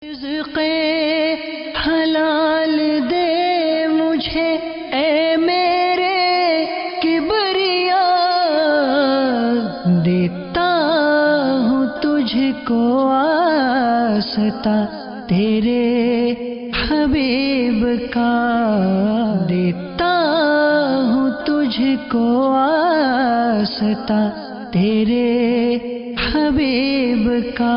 رزق حلال دے مجھے اے میرے کبریا، دیتا ہوں تجھ کو واسطہ تیرے حبیب کا، دیتا ہوں تجھ کو واسطہ تیرے حبیب کا۔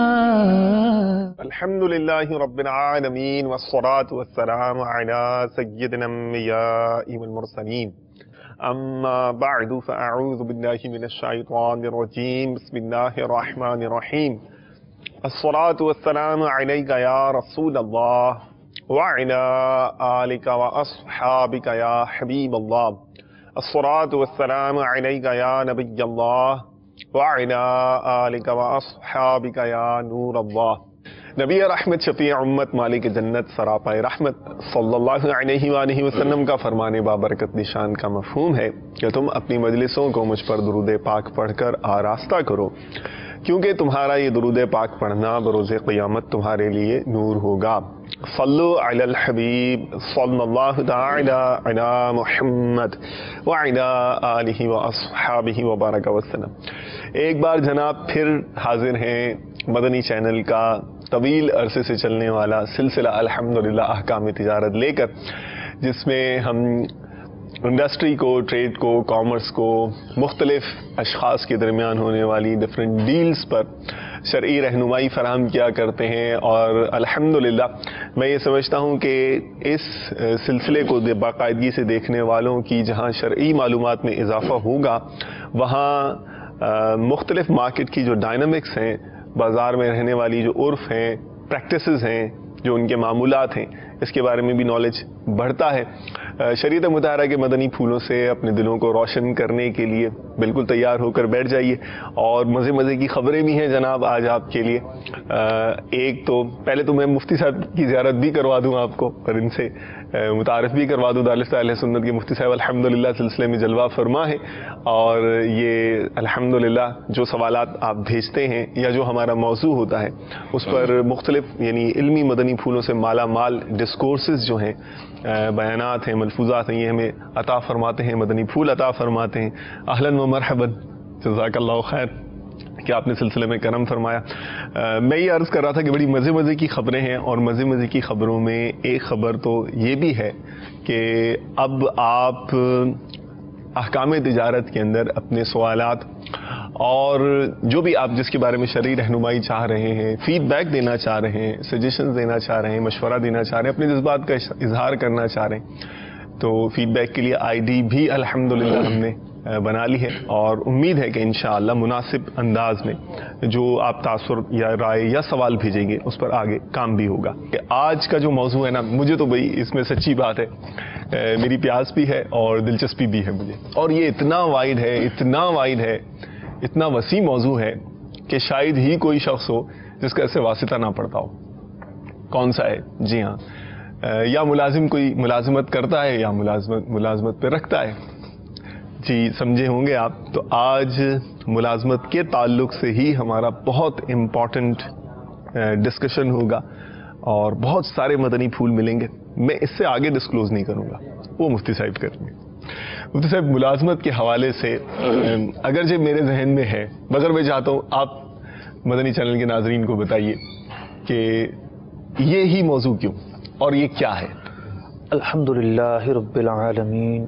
الحمدللہ رب العالمین والصلاة والسلام علی سیدنا الانبیاء والمرسلین، اما بعد فاعوذ باللہ من الشیطان الرجیم، بسم اللہ الرحمن الرحیم۔ الصلاة والسلام علیک یا رسول اللہ وعلی آلک واصحابک یا حبیب اللہ، الصلاة والسلام علیک یا نبی اللہ وعلی آلک واصحابک یا نور اللہ۔ نبی رحمت، شفیع امت، مالک جنت، سراپائے رحمت صلی اللہ علیہ وآلہ وسلم کا فرمان بابرکت نشان کا مفہوم ہے کہ تم اپنی مجلسوں کو مجھ پر درود پاک پڑھ کر آراستہ کرو، کیونکہ تمہارا یہ درود پاک پڑھنا بروز قیامت تمہارے لیے نور ہوگا۔ صلو علی الحبیب صلی اللہ تعالی علی محمد وعلی آلہ واصحابہ وبارک وسلم۔ ایک بار جناب پھر حاضر ہیں مدنی چینل کا طویل عرصے سے چلنے والا سلسلہ الحمدللہ احکام تجارت لے کر، جس میں ہم انڈسٹری کو، ٹریڈ کو، کامرس کو، مختلف اشخاص کے درمیان ہونے والی ڈیفرنٹ ڈیلز پر شرعی رہنمائی فراہم کیا کرتے ہیں۔ اور الحمدللہ میں یہ سمجھتا ہوں کہ اس سلسلے کو باقاعدگی سے دیکھنے والوں کی جہاں شرعی معلومات میں اضافہ ہوگا، وہاں مختلف مارکیٹ کی جو ڈائنامکس ہیں، بازار میں رہنے والی جو عرف ہیں، پریکٹسز ہیں، جو ان کے معمولات ہیں، اس کے بارے میں بھی نالج بڑھتا ہے۔ شریعت مطہرہ کے مدنی پھولوں سے اپنے دلوں کو روشن کرنے کے لیے بالکل تیار ہو کر بیٹھ جائیے، اور مزے مزے کی خبریں بھی ہیں جناب آج آپ کے لیے۔ ایک تو پہلے تو میں مفتی صاحب کی زیارت بھی کروا دوں آپ کو، اور ان سے متعارف بھی کروا دوں۔ دارالفتہ اہل سنت کے مفتی صاحب الحمدللہ سلسلے میں جلوہ فرما ہے، اور یہ الحمدللہ جو سوالات آپ بھیجتے ہیں یا جو ہمارا موضوع ہوتا ہے اس پر مختلف یعنی علمی مدنی پھولوں سے مالا مال ڈسکورسز جو ہیں، بیانات ہیں، ملفوظات ہیں، یہ ہمیں عطا فرماتے ہیں، مدنی پھول عطا فرماتے ہیں۔ اہلاً و مرحباً، جزاک اللہ خیر کہ آپ نے سلسلے میں کرم فرمایا۔ میں یہ عرض کر رہا تھا کہ بڑی مزے مزے کی خبریں ہیں، اور مزے مزے کی خبروں میں ایک خبر تو یہ بھی ہے کہ اب آپ احکام تجارت کے اندر اپنے سوالات اور جو بھی آپ جس کے بارے میں شرعی رہنمائی چاہ رہے ہیں، فیڈ بیک دینا چاہ رہے ہیں، سجیشنز دینا چاہ رہے ہیں، مشورہ دینا چاہ رہے ہیں، اپنے جذبات کا اظہار کرنا چاہ رہے ہیں، تو فیڈ بیک کے لیے آئی ڈی بھی الحمدللہ ہم نے بنا لی ہے، اور امید ہے کہ انشاءاللہ مناسب انداز میں جو آپ تاثر یا رائے یا سوال بھیجیں گے اس پر آگے کام بھی ہوگا۔ کہ آج کا جو موضوع ہے نا، مجھے تو بھائی اس میں سچی بات ہے میری پیاس بھی ہے اور دلچسپی بھی ہے مجھے، اور یہ اتنا وائڈ ہے، اتنا وائڈ ہے، اتنا وسیع موضوع ہے کہ شاید ہی کوئی شخص ہو جس کا اس سے واسطہ نہ پڑتا ہو۔ کون سا ہے؟ جی ہاں، یا ملازم کوئی ملازمت کرتا ہے یا ملازمت پہ رکھتا ہے۔ جی سمجھے ہوں گے آپ۔ تو آج ملازمت کے تعلق سے ہی ہمارا بہت امپورٹنٹ ڈسکشن ہوگا، اور بہت سارے مدنی پھول ملیں گے۔ میں اس سے آگے ڈسکلوز نہیں کروں گا، وہ مفتی صاحب کریں گے۔ مفتی صاحب، ملازمت کے حوالے سے اگرچہ میرے ذہن میں ہے، مگر میں چاہتا ہوں آپ مدنی چینل کے ناظرین کو بتائیے کہ یہ ہی موضوع کیوں اور یہ کیا ہے؟ الحمدللہ رب العالمین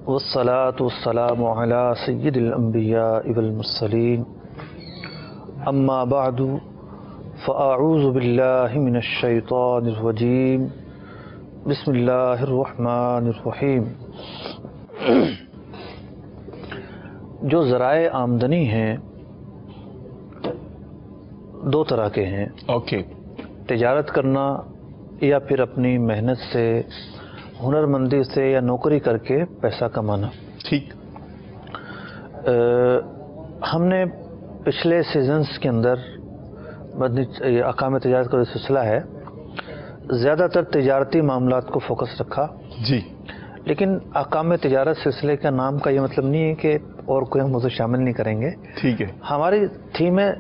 والصلاة والسلام علی سید الانبیاء والمرسلین، اما بعد فاعوذ باللہ من الشیطان الرجیم، بسم اللہ الرحمن الرحیم۔ جو ذرائع آمدنی ہیں دو طرح کے ہیں، اوکے، تجارت کرنا یا پھر اپنی محنت سے، ہنرمندی سے یا نوکری کر کے پیسہ کمانا۔ ٹھیک۔ ہم نے پچھلے سیزنز کے اندر احکام تجارت کا جو سلسلہ ہے، زیادہ تر تجارتی معاملات کو فوکس رکھا۔ جی، لیکن احکام تجارت سلسلے کا نام کا یہ مطلب نہیں ہے کہ اور کوئی ہم اسے شامل نہیں کریں گے۔ ٹھیک ہے، ہماری تھیم ہے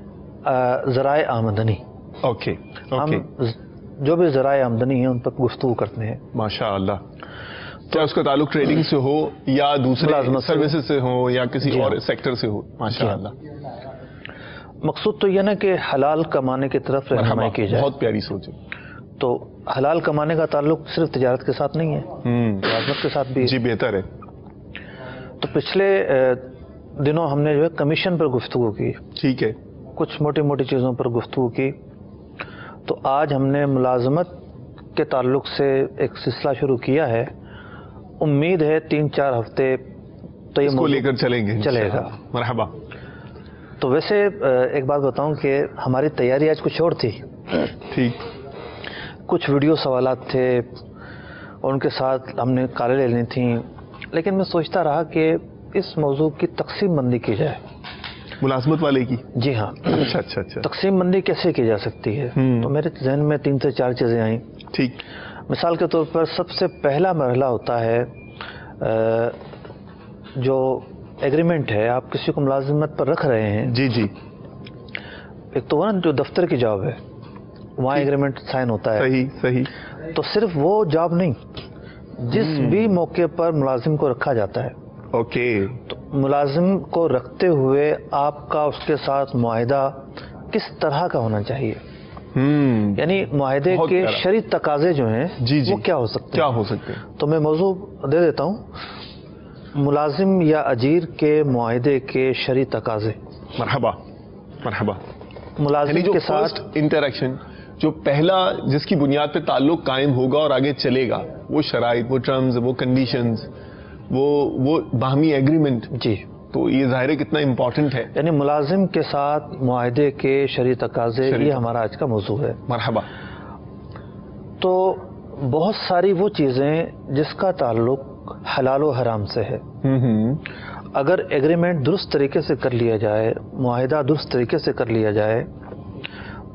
ذرائع آمدنی۔ Okay okay. ہم جو بھی ذرائع آمدنی ہیں ان پر گفتگو کرتے ہیں. ماشاء اللہ. کیا اس کا تعلق ٹریڈنگ سے ہو یا دوسرے سروسز سے ہو یا کسی اور سیکٹر سے ہو؟ ماشاء اللہ. مقصود تو یہ نا کہ حلال کمانے کی طرف رہنمائی کی جائے. بہت پیاری سوچ ہے. تو حلال کمانے کا تعلق صرف تجارت کے ساتھ نہیں ہے, ملازمت کے ساتھ بھی. جی بہتر ہے. تو پچھلے دنوں ہم نے جو ہے کمیشن پر گفتگو کی. ٹھیک ہے. کچھ موٹی موٹی چیزوں پر گفتگو کی. تو آج ہم نے ملازمت کے تعلق سے ایک سلسلہ شروع کیا ہے. امید ہے 3-4 ہفتے تو یہ اس کو لے کر چلے گا. مرحبا. تو ویسے ایک بات بتاؤں کہ ہماری تیاری آج کچھ اور تھی. ٹھیک. کچھ ویڈیو سوالات تھے اور ان کے ساتھ ہم نے کالیں لینی تھیں, لیکن میں سوچتا رہا کہ اس موضوع کی تقسیم بندی کی جائے. ملازمت والے کی؟ جی ہاں. اچھا اچھا اچھا. تقسیم بندی کیسے کی جا سکتی ہے؟ تو میرے ذہن میں 3 سے 4 چیزیں آئیں. ٹھیک. مثال کے طور پر سب سے پہلا مرحلہ ہوتا ہے جو ایگریمنٹ ہے, آپ کسی کو ملازمت پر رکھ رہے ہیں. جی جی. ایک تو وہ جو دفتر کی جاب ہے وہاں ایگریمنٹ سائن ہوتا ہے. صحیح صحیح. تو صرف وہ جاب نہیں, جس بھی موقع پر ملازم کو رکھا جاتا ہے. اوکے. تو ملازم کو رکھتے ہوئے آپ کا اس کے ساتھ معاہدہ کس طرح کا ہونا چاہیے, یعنی معاہدے کے شرعی تقاضے جو ہیں وہ کیا ہو سکتے ہیں. تو میں موضوع دے دیتا ہوں, ملازم یا اجیر کے معاہدے کے شرعی تقاضے. مرحبا مرحبا. ملازم کے ساتھ انٹریکشن جو پہلا جس کی بنیاد پہ تعلق قائم ہوگا اور آگے چلے گا, وہ شرائط, وہ ٹرمز, وہ کنڈیشنز, وہ باہمی ایگریمنٹ. جی. تو یہ ظاہر ہے کتنا امپورٹنٹ ہے. یعنی ملازم کے ساتھ معاہدے کے شرعی تقاضے, یہ ہمارا آج کا موضوع ہے. مرحبا. تو بہت ساری وہ چیزیں جس کا تعلق حلال و حرام سے ہے, اگر ایگریمنٹ درست طریقے سے کر لیا جائے, معاہدہ درست طریقے سے کر لیا جائے,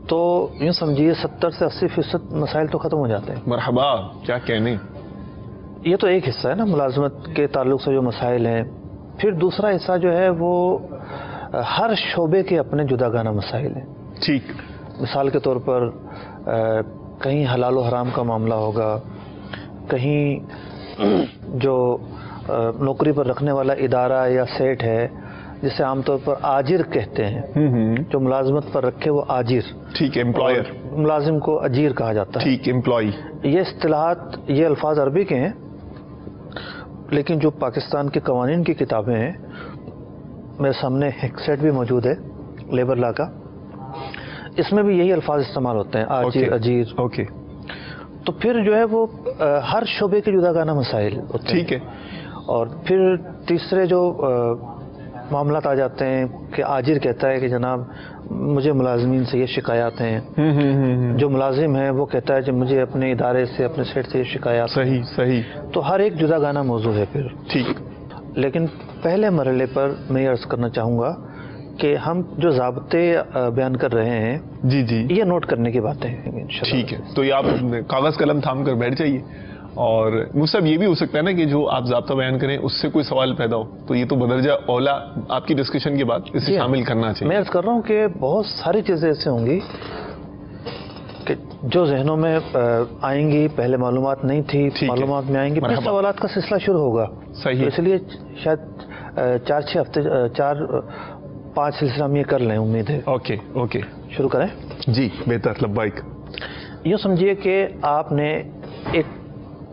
تو یوں سمجھیے 70 سے 80% مسائل تو ختم ہو جاتے ہیں. مرحبا. کیا کہنے. یہ تو ایک حصہ ہے نا ملازمت کے تعلق سے جو مسائل ہیں. پھر دوسرا حصہ جو ہے وہ ہر شعبے کے اپنے جداگانہ مسائل ہیں. ٹھیک. مثال کے طور پر کہیں حلال و حرام کا معاملہ ہوگا, کہیں جو نوکری پر رکھنے والا ادارہ یا سیٹ ہے جسے عام طور پر آجر کہتے ہیں, جو ملازمت پر رکھے وہ آجر. ٹھیک ہے. امپلائر. ملازم کو اجیر کہا جاتا ہے. ٹھیک. امپلائی. یہ اصطلاحات, یہ الفاظ عربی کے ہیں, لیکن جو پاکستان کے قوانین کی کتابیں ہیں, میرے سامنے ایک سیٹ بھی موجود ہے لیبر لا کا, اس میں بھی یہی الفاظ استعمال ہوتے ہیں, آجر, اجیر. اوکے. تو پھر جو ہے وہ ہر شعبے کے جداگانہ مسائل ہوتے ہیں. ٹھیک ہے. اور پھر تیسرے جو معاملات آ جاتے ہیں کہ آجر کہتا ہے کہ جناب مجھے ملازمین سے یہ شکایات ہیں, جو ملازم ہے وہ کہتا ہے کہ مجھے اپنے ادارے سے, اپنے سیٹ سے یہ شکایات. صحیح صحیح. تو ہر ایک جدا گانا موضوع ہے پھر. ٹھیک. لیکن پہلے مرحلے پر میں یہ عرض کرنا چاہوں گا کہ ہم جو ضابطے بیان کر رہے ہیں, جی جی, یہ نوٹ کرنے کی باتیں ہیں. ٹھیک ہے. تو یہ آپ کاغذ قلم تھام کر بیٹھ جائیے. اور مصعب یہ بھی ہو سکتا ہے نا کہ جو آپ ضابطہ بیان کریں اس سے کوئی سوال پیدا ہو, تو یہ تو بدرجہ اولا آپ کی ڈسکشن کے بعد اسے شامل کرنا چاہیے. میں عرض کر رہا ہوں کہ بہت ساری چیزیں ایسے ہوں گی کہ جو ذہنوں میں آئیں گی, پہلے معلومات نہیں تھی, معلومات میں آئیں گی, پھر سوالات کا سلسلہ شروع ہوگا. صحیح. اس لیے شاید 4-6 ہفتے 4-5 سلسلہ ہم یہ کر لیں, امید ہے. Okay okay. شروع کریں. جی بہتر. لبیک. یہ سمجھیے کہ آپ نے ایک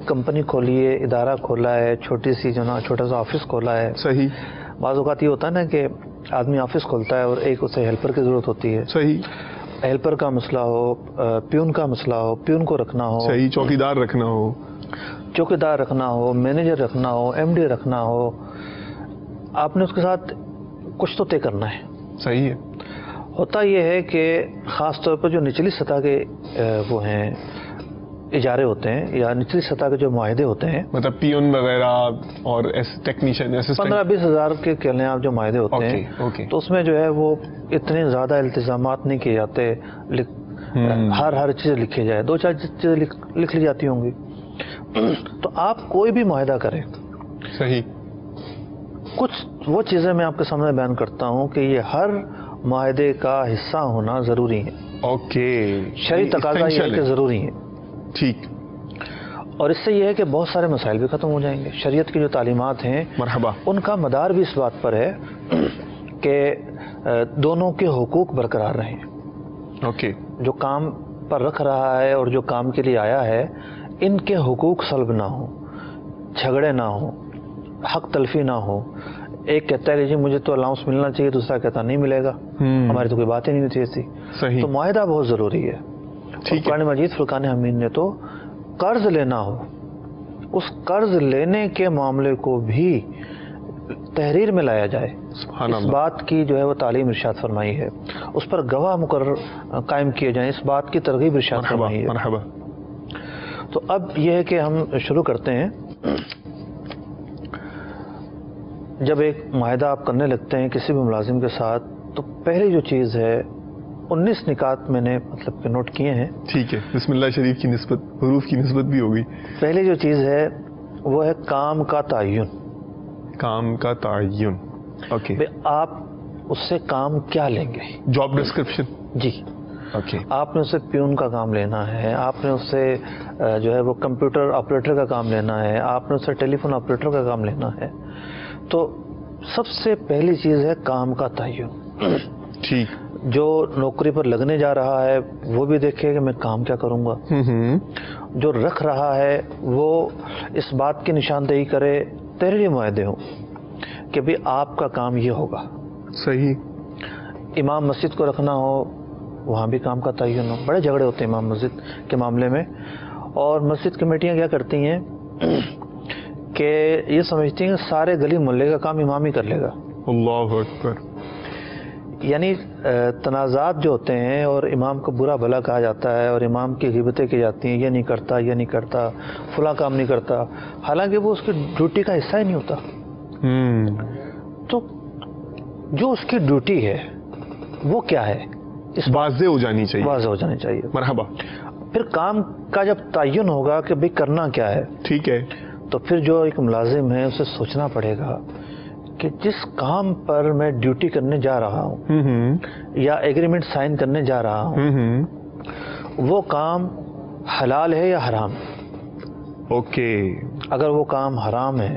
کمپنی کھولی ہے, ادارہ کھولا ہے, چھوٹی سی جو نا چھوٹا سا آفس کھولا ہے. صحیح. بعض اوقات یہ ہوتا ہے نا کہ آدمی آفس کھولتا ہے اور ایک اسے ہیلپر کی ضرورت ہوتی ہے. صحیح. ہیلپر کا مسئلہ ہو, پیون کا مسئلہ ہو, پیون کو رکھنا ہو. صحیح. چوکیدار رکھنا ہو, چوکیدار رکھنا ہو, مینیجر رکھنا ہو, ایم ڈی رکھنا ہو, آپ نے اس کے ساتھ کچھ تو طے کرنا ہے. صحیح ہے. ہوتا یہ ہے کہ خاص طور پر جو نچلی سطح کے وہ ہیں اجارے ہوتے ہیں یا نچلی سطح کے جو معاہدے ہوتے ہیں, مطلب پیون وغیرہ اور ٹیکنیشین 15-20 ہزار کے کہہ لیں آپ جو معاہدے ہوتے ہیں, تو اس میں جو ہے وہ اتنے زیادہ التزامات نہیں کیے جاتے, ہر چیز لکھی جائے, 2-4 چیزیں لکھ لی جاتی ہوں گی. تو آپ کوئی بھی معاہدہ کریں. صحیح. کچھ وہ چیزیں میں آپ کے سامنے بیان کرتا ہوں کہ یہ ہر معاہدے کا حصہ ہونا ضروری ہے. اوکے، شرعی تقاضا یہ ہے کہ ضروری ہے. ٹھیک. اور اس سے یہ ہے کہ بہت سارے مسائل بھی ختم ہو جائیں گے. شریعت کی جو تعلیمات ہیں مرحبا ان کا مدار بھی اس بات پر ہے کہ دونوں کے حقوق برقرار رہیں. اوکے. جو کام پر رکھ رہا ہے اور جو کام کے لیے آیا ہے ان کے حقوق سلب نہ ہوں، جھگڑے نہ ہوں، حق تلفی نہ ہو. ایک کہتا ہے کہ جی مجھے تو الاؤنس ملنا چاہیے، دوسرا کہتا نہیں ملے گا، ہماری تو کوئی بات ہی نہیں ہوتی ایسی. صحیح. تو معاہدہ بہت ضروری ہے. قرآن مجید فرقان حمید نے تو قرض لینا ہو، اس قرض لینے کے معاملے کو بھی تحریر میں لایا جائے، اس بات کی جو ہے وہ تعلیم ارشاد فرمائی ہے. اس پر گواہ مقرر قائم کیے جائیں، اس بات کی ترغیب ارشاد فرمائی ہے. مرحبا. تو اب یہ ہے کہ ہم شروع کرتے ہیں. جب ایک معاہدہ آپ کرنے لگتے ہیں کسی بھی ملازم کے ساتھ تو پہلی جو چیز ہے 19 نکات میں نے مطلب کہ نوٹ کیے ہیں. ٹھیک ہے. بسم اللہ شریف کی نسبت، حروف کی نسبت بھی ہوگی. پہلی جو چیز ہے وہ ہے کام کا تعین. کام کا تعین. اوکے. آپ اس سے کام کیا لیں گے؟ Job description. جی. اوکے. آپ نے اس سے پیون کا کام لینا ہے، آپ نے اس سے جو ہے وہ کمپیوٹر آپریٹر کا کام لینا ہے، آپ نے اس سے ٹیلی فون آپریٹر کا کام لینا ہے. تو سب سے پہلی چیز ہے کام کا تعین. ٹھیک. جو نوکری پر لگنے جا رہا ہے وہ بھی دیکھے کہ میں کام کیا کروں گا. جو رکھ رہا ہے وہ اس بات کی نشاندہی کرے، تحریری معاہدے ہوں کہ بھی آپ کا کام یہ ہوگا. صحیح. امام مسجد کو رکھنا ہو وہاں بھی کام کا تعین ہو. بڑے جھگڑے ہوتے ہیں امام مسجد کے معاملے میں، اور مسجد کمیٹیاں کیا کرتی ہیں کہ یہ سمجھتی ہیں کہ سارے گلی محلے کا کام امام ہی کر لے گا. اللہ اکبر. یعنی تنازعات جو ہوتے ہیں اور امام کو برا بھلا کہا جاتا ہے اور امام کی غیبتیں کی جاتی ہیں، یہ نہیں کرتا، یہ نہیں کرتا، فلاں کام نہیں کرتا، حالانکہ وہ اس کی ڈیوٹی کا حصہ ہی نہیں ہوتا. تو جو اس کی ڈیوٹی ہے وہ کیا ہے اس واضح ہو جانی چاہیے. واضح ہو جانی چاہیے. مرحبا. پھر کام کا جب تعین ہوگا کہ بھئی کرنا کیا ہے، ٹھیک ہے، تو پھر جو ایک ملازم ہے اسے سوچنا پڑے گا کہ جس کام پر میں ڈیوٹی کرنے جا رہا ہوں یا ایگریمنٹ سائن کرنے جا رہا ہوں وہ کام حلال ہے یا حرام. اوکے. اگر وہ کام حرام ہے،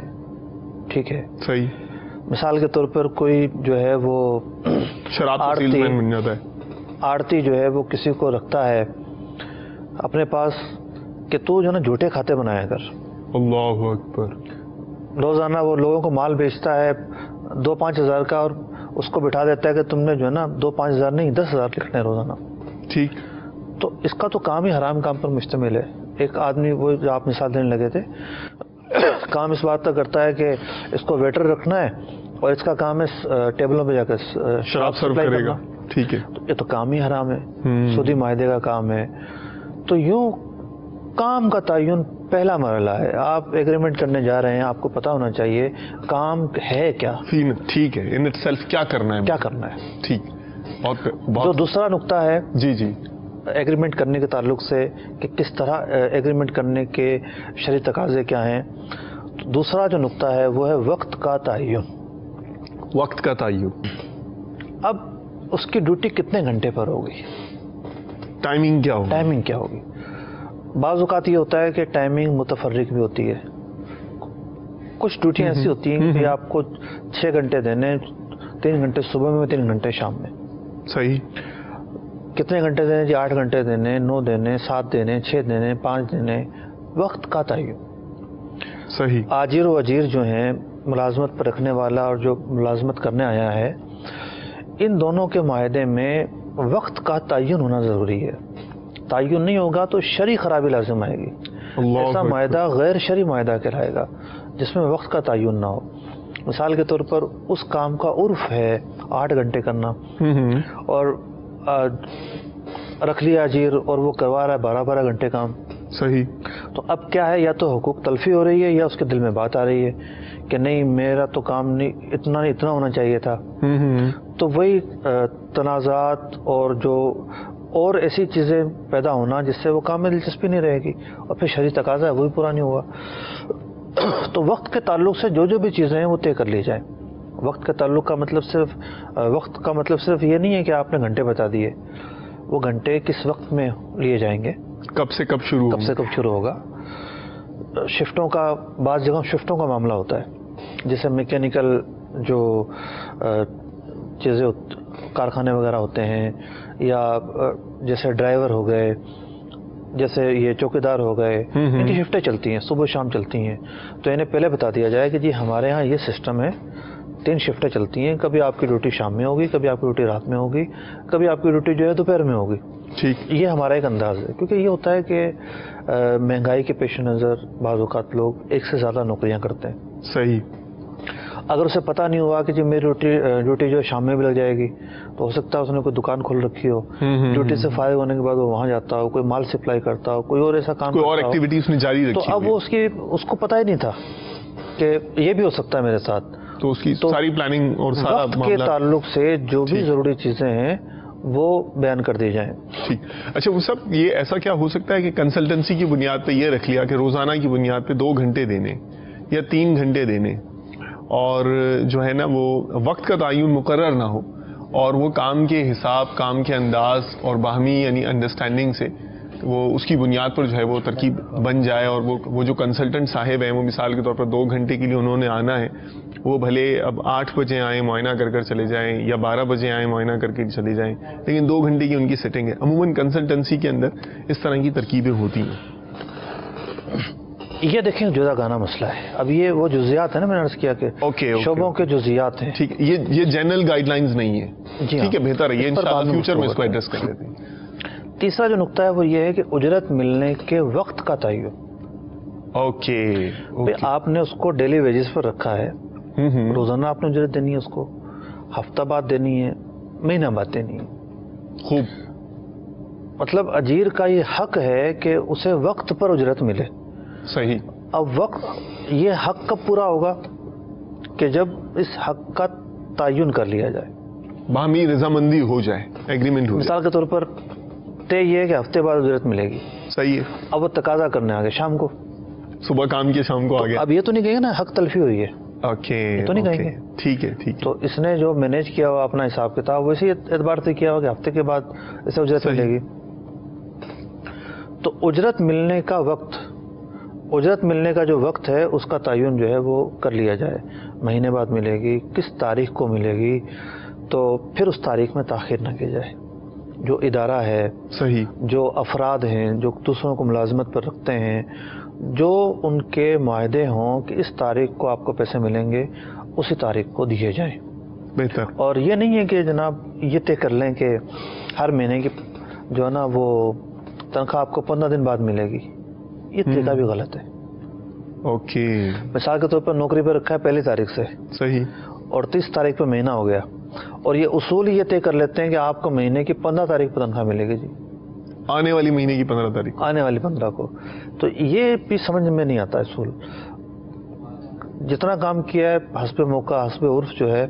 ٹھیک ہے، صحیح. مثال کے طور پر کوئی جو ہے وہ شراب آڑتی جو ہے وہ کسی کو رکھتا ہے اپنے پاس کہ تو جو ہے نا جھوٹے کھاتے بنایا کر. اللہ اکبر. روزانہ وہ لوگوں کو مال بیچتا ہے 2-5 ہزار کا اور اس کو بٹھا دیتا ہے کہ تم نے جو ہے نا 2-5 ہزار نہیں 10 ہزار لکھنے ہیں روزانہ. ٹھیک. تو اس کا تو کام ہی حرام کام پر مشتمل ہے. ایک آدمی وہ جو آپ مثال دینے لگے تھے کام اس بات کا کرتا ہے کہ اس کو ویٹر رکھنا ہے اور اس کا کام ہے ٹیبلوں پہ جا کر شراب سرو کرے گا. ٹھیک ہے. یہ تو کام ہی حرام ہے، سودی معاہدے کا کام ہے. تو یوں کام کا تعین پہلا مرحلہ ہے. آپ ایگریمنٹ کرنے جا رہے ہیں، آپ کو پتا ہونا چاہیے کام ہے کیا. ٹھیک ہے. ان اٹ سیلف کیا کرنا ہے. کیا کرنا ہے. ٹھیک. جو دوسرا نقطہ ہے جی جی ایگریمنٹ کرنے کے تعلق سے کہ کس طرح ایگریمنٹ کرنے کے شرعی تقاضے کیا ہیں، دوسرا جو نقطہ ہے وہ ہے وقت کا تعین. وقت کا تعین. اب اس کی ڈیوٹی کتنے گھنٹے پر ہوگی، ٹائمنگ کیا ہوگی. ٹائمنگ کیا ہوگی. بعض اوقات یہ ہوتا ہے کہ ٹائمنگ متفرق بھی ہوتی ہے. کچھ ڈیوٹیاں ایسی ہوتی ہیں کہ آپ کو 6 گھنٹے دینے، 3 گھنٹے صبح میں 3 گھنٹے شام میں. صحیح. کتنے گھنٹے دینے جی؟ 8 گھنٹے دینے، 9 دینے، 7 دینے، 6 دینے، 5 دینے. وقت کا تعین. صحیح. آجر و اجیر جو ہیں، ملازمت پر رکھنے والا اور جو ملازمت کرنے آیا ہے، ان دونوں کے معاہدے میں وقت کا تعین ہونا ضروری ہے. تعین نہیں ہوگا تو شرعی خرابی لازم آئے گی. ایسا معاہدہ غیر شرعی معاہدہ کہلائے گا جس میں وقت کا تعین نہ ہو. مثال کے طور پر اس کام کا عرف ہے 8 گھنٹے کرنا اور رکھ لیا اجیر اور وہ کروا رہا ہے 12 گھنٹے کام. صحیح. تو اب کیا ہے، یا تو حقوق تلفی ہو رہی ہے یا اس کے دل میں بات آ رہی ہے کہ نہیں میرا تو کام نہیں اتنا ہونا چاہیے تھا. تو وہی تنازعات اور جو اور ایسی چیزیں پیدا ہونا جس سے وہ کام میں دلچسپی نہیں رہے گی اور پھر شرعی تقاضا ہے وہ بھی پورا نہیں ہوا. تو وقت کے تعلق سے جو بھی چیزیں ہیں وہ طے کر لی جائیں. وقت کے تعلق کا مطلب صرف یہ نہیں ہے کہ آپ نے گھنٹے بتا دیے. وہ گھنٹے کس وقت میں لیے جائیں گے, کب سے کب شروع ہوگا. شفٹوں کا, بعض جگہ شفٹوں کا معاملہ ہوتا ہے, جیسے میکینیکل جو چیزیں کارخانے وغیرہ ہوتے ہیں, یا جیسے ڈرائیور ہو گئے, جیسے یہ چوکیدار ہو گئے, ان کی شفٹیں چلتی ہیں, صبح شام چلتی ہیں. تو انہیں پہلے بتا دیا جائے کہ جی ہمارے ہاں یہ سسٹم ہے, 3 شفٹیں چلتی ہیں, کبھی آپ کی ڈیوٹی شام میں ہوگی, کبھی آپ کی ڈیوٹی رات میں ہوگی, کبھی آپ کی ڈیوٹی جو ہے دوپہر میں ہوگی. ٹھیک, یہ ہمارا ایک انداز ہے, کیونکہ یہ ہوتا ہے کہ مہنگائی کے پیش نظر بعض اوقات لوگ ایک سے زیادہ نوکریاں کرتے ہیں. صحیح. اگر اسے پتہ نہیں ہوا کہ جی میری ڈیوٹی جو شام میں بھی لگ جائے گی, تو ہو سکتا ہے اس نے کوئی دکان کھول رکھی ہو, ڈیوٹی سے فارغ ہونے کے بعد وہ وہاں جاتا ہو, کوئی مال سپلائی کرتا ہو, کوئی اور ایسا کام, کوئی اور ایکٹیویٹی اس نے جاری رکھی, تو اب وہ اس کو پتہ ہی نہیں تھا کہ یہ بھی ہو سکتا ہے میرے ساتھ. تو اس کی ساری پلاننگ اور سارا وقت کے تعلق سے جو بھی ضروری چیزیں ہیں وہ بیان کر دی جائیں. ٹھیک. اچھا وہ سب یہ ایسا کیا ہو سکتا ہے کہ کنسلٹنسی کی بنیاد پہ یہ رکھ لیا کہ روزانہ کی بنیاد پہ 2 گھنٹے دینے یا 3 گھنٹے دینے, اور جو ہے نا وہ وقت کا تعین مقرر نہ ہو, اور وہ کام کے حساب, کام کے انداز اور باہمی یعنی انڈرسٹینڈنگ سے وہ اس کی بنیاد پر جو ہے وہ ترکیب بن جائے, اور وہ جو کنسلٹنٹ صاحب ہیں وہ مثال کے طور پر 2 گھنٹے کے لیے انہوں نے آنا ہے, وہ بھلے اب 8 بجے آئیں معائنہ کر چلے جائیں, یا 12 بجے آئیں معائنہ کر کے چلے جائیں, لیکن 2 گھنٹے کی ان کی سیٹنگ ہے. عموماً کنسلٹنسی کے اندر اس طرح کی ترکیبیں ہوتی ہیں. یہ دیکھیں جدا گانا مسئلہ ہے. اب یہ وہ جزیات ہیں نا, میں نے عرض کیا کہ شعبوں کے جزیات ہیں. ٹھیک, یہ جنرل گائیڈ لائنز نہیں ہے. ٹھیک ہے, بہتر ہے, یہ انشاءاللہ فیوچر میں اس کو ایڈریس کر لیتے ہیں. تیسرا جو نقطہ ہے وہ یہ ہے کہ اجرت ملنے کے وقت کا تعین. آپ نے اس کو ڈیلی ویجز پر رکھا ہے, روزانہ آپ نے اجرت دینی ہے, اس کو ہفتہ بعد دینی ہے, مہینہ بعد دینی ہے. خوب. مطلب اجیر کا یہ حق ہے کہ اسے وقت پر اجرت ملے. صحیح. اب وقت, یہ حق کب پورا ہوگا کہ جب اس حق کا تعین کر لیا جائے, باہمی رضامندی ہو جائے, ایگریمنٹ ہو جائے. مثال کے طور پر طے یہ ہے کہ ہفتے بعد اجرت ملے گی. صحیح ہے. اب وہ تقاضا کرنے آگے شام کو, صبح کام کیا شام کو آ گیا. اب یہ تو نہیں کہیں گے نا حق تلفی ہوئی ہے. اوکے, تو نہیں کہیں گے. ٹھیک ہے, ٹھیک. تو اس نے جو مینیج کیا ہوا اپنا حساب کتاب, ویسے اعتبار سے کیا ہوا کہ ہفتے کے بعد اسے اجرت ملے گی. تو اجرت ملنے کا وقت, اجرت ملنے کا جو وقت ہے اس کا تعین جو ہے وہ کر لیا جائے. مہینے بعد ملے گی, کس تاریخ کو ملے گی, تو پھر اس تاریخ میں تاخیر نہ کی جائے. جو ادارہ ہے, صحیح, جو افراد ہیں جو دوسروں کو ملازمت پر رکھتے ہیں, جو ان کے معاہدے ہوں کہ اس تاریخ کو آپ کو پیسے ملیں گے, اسی تاریخ کو دیے جائیں. بہتر. اور یہ نہیں ہے کہ جناب یہ طے کر لیں کہ ہر مہینے کی جو ہے نا وہ تنخواہ آپ کو 15 دن بعد ملے گی. یہ طریقہ بھی غلط ہے. اوکے. مثال کے طور پر نوکری پہ رکھا ہے 1 تاریخ سے, صحیح, اور 30 تاریخ پہ مہینہ ہو گیا, اور یہ اصول یہ طے کر لیتے ہیں کہ آپ کو مہینے کی 15 تاریخ پر تنخواہ ملے گی. جی آنے والی مہینے کی 15 تاریخ, آنے والی 15 کو. تو یہ بھی سمجھ میں نہیں آتا اصول. جتنا کام کیا ہے حسب موقع حسب عرف جو ہے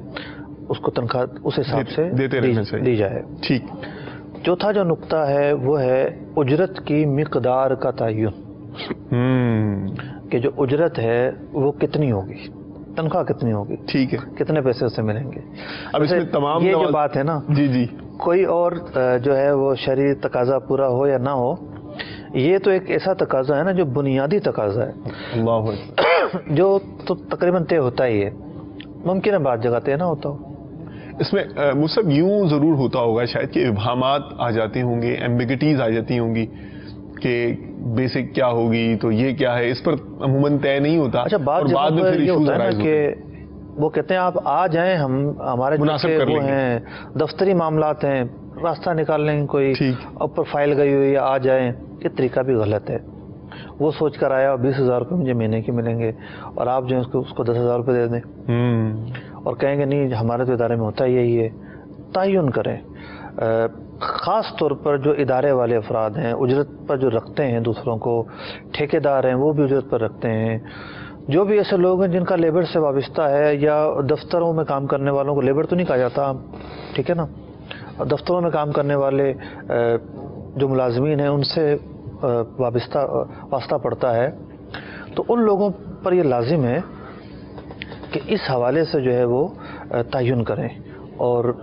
اس کو تنخواہ اس حساب سے دی جائے. ٹھیک. چوتھا جو نقطہ ہے وہ ہے اجرت کی مقدار کا تعین, کہ جو اجرت ہے وہ کتنی ہوگی, تنخواہ کتنی ہوگی. ٹھیک ہے, کتنے پیسے اسے ملیں گے. اب اس میں تمام یہ جو بات ہے نا, جی کوئی اور جو ہے وہ شرعی تقاضا پورا ہو یا نہ ہو, یہ تو ایک ایسا تقاضا ہے نا جو بنیادی تقاضا ہے, اللہ جو تو تقریباً طے ہوتا ہی ہے. ممکن ہے بعض جگہ طے نہ ہوتا ہو. اس میں مصعب یوں ضرور ہوتا ہوگا شاید کہ ابہامات آ جاتے ہوں گے, ایمبیگٹیز آ جاتی ہوں گی کہ بیسک کیا ہوگی تو یہ کیا ہے, اس پر عموماً طے نہیں ہوتا. اچھا, بعد میں پھر یہ ہوتا ہے نا کہ وہ کہتے ہیں آپ آ جائیں, ہم ہمارے وہ ہیں دفتری معاملات ہیں, راستہ نکال لیں گے کوئی, اوپر فائل گئی ہوئی آ جائیں. یہ طریقہ بھی غلط ہے. وہ سوچ کر آیا 20,000 روپے مجھے مہینے کے ملیں گے, اور آپ جو ہے اس کو 10,000 روپے دے دیں, اور کہیں گے نہیں ہمارے تو ادارے میں ہوتا یہی ہے. تعین کریں. خاص طور پر جو ادارے والے افراد ہیں, اجرت پر جو رکھتے ہیں دوسروں کو, ٹھیکیدار ہیں وہ بھی اجرت پر رکھتے ہیں. جو بھی ایسے لوگ ہیں جن کا لیبر سے وابستہ ہے, یا دفتروں میں کام کرنے والوں کو لیبر تو نہیں کہا جاتا, ٹھیک ہے نا, دفتروں میں کام کرنے والے جو ملازمین ہیں ان سے واسطہ پڑتا ہے, تو ان لوگوں پر یہ لازم ہے کہ اس حوالے سے جو ہے وہ تعین کریں اور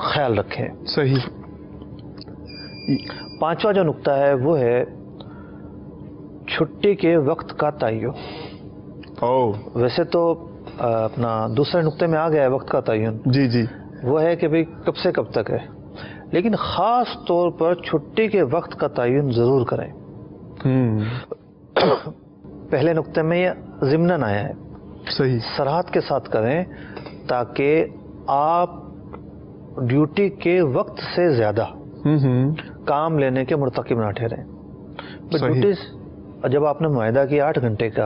خیال رکھیں. صحیح. 5واں جو نقطہ ہے وہ ہے چھٹی کے وقت کا تعین. ویسے تو اپنا دوسرے نقطے میں آ گیا ہے وقت کا تعین. جی جی. وہ ہے کہ بھئی کب سے کب تک ہے، لیکن خاص طور پر چھٹی کے وقت کا تعین ضرور کریں. پہلے نقطے میں یہ ضمناً آیا ہے. صحیح. صراحت کے ساتھ کریں تاکہ آپ ڈیوٹی کے وقت سے زیادہ کام لینے کے مرتکب نہ ٹھہریں. ڈیوٹی جب آپ نے معاہدہ کیا 8 گھنٹے کا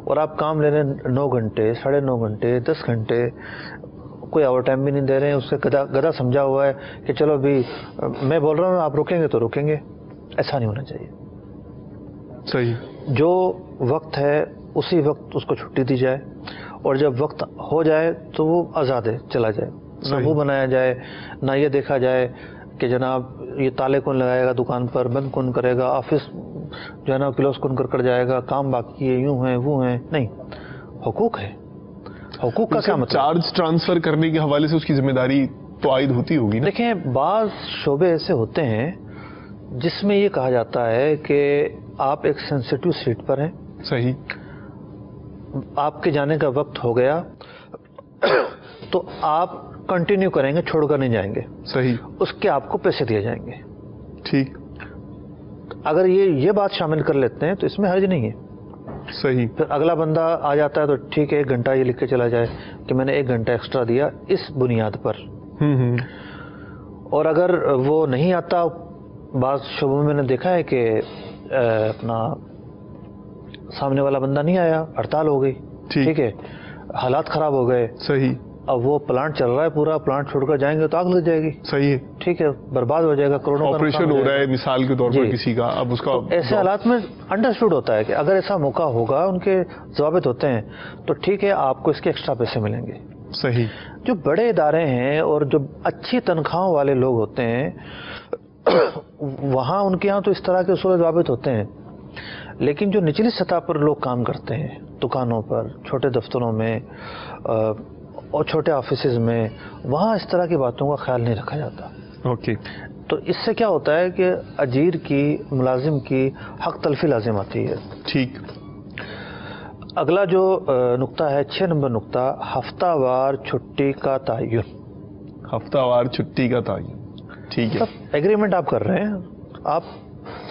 اور آپ کام لے رہے ہیں 9 گھنٹے 9.5 گھنٹے 10 گھنٹے، کوئی اوور ٹائم بھی نہیں دے رہے ہیں، اس سے گدا سمجھا ہوا ہے کہ چلو ابھی میں بول رہا ہوں آپ رکیں گے تو رکیں گے. ایسا نہیں ہونا چاہیے. صحیح. جو وقت ہے اسی وقت اس کو چھٹی دی جائے، اور جب وقت ہو جائے تو وہ آزاد ہے چلا جائے. نہ وہ بنایا جائے، نہ یہ دیکھا جائے کہ جناب یہ تالے کون لگائے گا دکان پر، بند کون کرے گا، آفس جو ہے نا کلوز کون کر جائے گا، کام باقی ہے، یوں ہیں وہ ہیں. نہیں، حقوق ہے. حقوق کا کیا مطلب؟ چارج ٹرانسفر کرنے کے حوالے سے اس کی ذمہ داری تو عائد ہوتی ہوگی نا. دیکھیں بعض شعبے ایسے ہوتے ہیں جس میں یہ کہا جاتا ہے کہ آپ ایک سینسیٹیو سیٹ پر ہیں. صحیح. آپ کے جانے کا وقت ہو گیا تو آپ کنٹینیو کریں گے، چھوڑ کر نہیں جائیں گے. صحیح. اس کے آپ کو پیسے دیے جائیں گے. ٹھیک. اگر یہ بات شامل کر لیتے ہیں تو اس میں حرج نہیں ہے. صحیح. پھر اگلا بندہ آ جاتا ہے تو ٹھیک ہے 1 گھنٹہ یہ لکھ کے چلا جائے کہ میں نے 1 گھنٹہ ایکسٹرا دیا اس بنیاد پر. اور اگر وہ نہیں آتا، بعض شعبوں میں نے دیکھا ہے کہ اپنا سامنے والا بندہ نہیں آیا، ہڑتال ہو گئی. ٹھیک ہے، حالات خراب ہو گئے. صحیح. اب وہ پلانٹ چل رہا ہے، پورا پلانٹ چھوڑ کر جائیں گے تو آگ لگ جائے گی. صحیح ہے. ٹھیک ہے، برباد ہو جائے گا، کروڑوں کا آپریشن ہو رہا ہے مثال کے طور پر کسی کا. اب اس کا ایسے حالات میں انڈرسٹوڈ ہوتا ہے کہ اگر ایسا موقع ہوگا، ان کے ضوابط ہوتے ہیں تو ٹھیک ہے آپ کو اس کے ایکسٹرا پیسے ملیں گے. صحیح. جو بڑے ادارے ہیں اور جو اچھی تنخواہوں والے لوگ ہوتے ہیں وہاں ان کے ہاں تو اس طرح کے اصول ضوابط ہوتے ہیں. لیکن جو نچلی سطح پر لوگ کام کرتے ہیں، دکانوں پر، چھوٹے دفتروں میں اور چھوٹے آفیسز میں، وہاں اس طرح کی باتوں کا خیال نہیں رکھا جاتا. اوکے. تو اس سے کیا ہوتا ہے کہ اجیر کی، ملازم کی حق تلفی لازم آتی ہے. ٹھیک. اگلا جو نقطہ ہے 6 نمبر نقطہ، ہفتہ وار چھٹی کا تعین. ہفتہ وار چھٹی کا تعین. ٹھیک ہے. ایگریمنٹ آپ کر رہے ہیں، آپ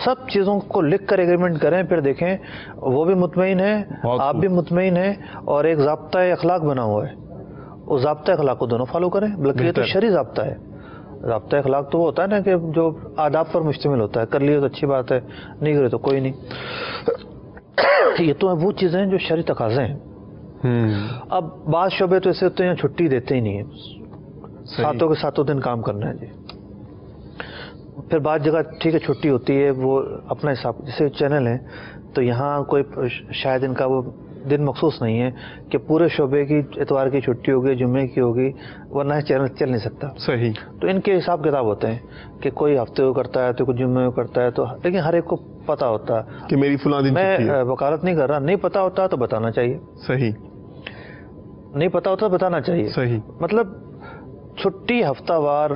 سب چیزوں کو لکھ کر ایگریمنٹ کریں، پھر دیکھیں وہ بھی مطمئن ہے، آپ بھی مطمئن ہیں، اور ایک ضابطہ اخلاق بنا ہوا ہے. اس ضابطہ اخلاق کو دونوں فالو کریں. بلکہ یہ تو شرعی ضابطہ ہے. ضابطہ اخلاق تو وہ ہوتا ہے نا کہ جو آداب پر مشتمل ہوتا ہے. کر لیے تو اچھی بات ہے، نہیں کرے تو کوئی نہیں. یہ تو وہ چیزیں ہیں جو شرعی تقاضے ہیں. اب بعض شعبے تو ایسے ہوتے ہیں چھٹی دیتے ہی نہیں ہیں، ساتوں کے ساتوں دن کام کرنا ہے جی. پھر بعض جگہ ٹھیک ہے چھٹی ہوتی ہے، وہ اپنا حساب، جیسے چینل ہیں تو یہاں کوئی شاید ان کا وہ دن مخصوص نہیں ہے کہ پورے شعبے کی اتوار کی چھٹی ہوگی، جمعے کی ہوگی، ورنہ چینل چل نہیں سکتا. صحیح. تو ان کے حساب کتاب ہوتے ہیں کہ کوئی ہفتے کو کرتا ہے تو کوئی جمعے کو کرتا ہے. تو لیکن ہر ایک کو پتا ہوتا ہے کہ میری فلاں دن چھٹی ہے. میں وکالت نہیں کر رہا، نہیں پتا ہوتا تو بتانا چاہیے. صحیح. نہیں پتا ہوتا بتانا چاہیے. صحیح. مطلب چھٹی ہفتہ وار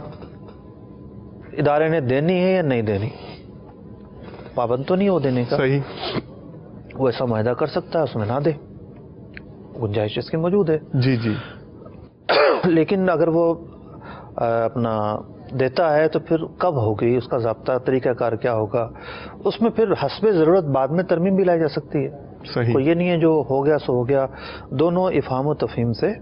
ادارے نے دینی ہے یا نہیں دینی، پابند تو نہیں ہو دینے کا. صحیح. وہ ایسا معاہدہ کر سکتا ہے، اس میں نہ دے، گنجائش اس کی موجود ہے. جی جی. لیکن اگر وہ اپنا دیتا ہے تو پھر کب ہوگی، اس کا ضابطہ طریقہ کار کیا ہوگا، اس میں پھر حسب ضرورت بعد میں ترمیم بھی لائی جا سکتی ہے. صحیح. تو یہ نہیں ہے جو ہو گیا سو ہو گیا، دونوں افہام و تفہیم سے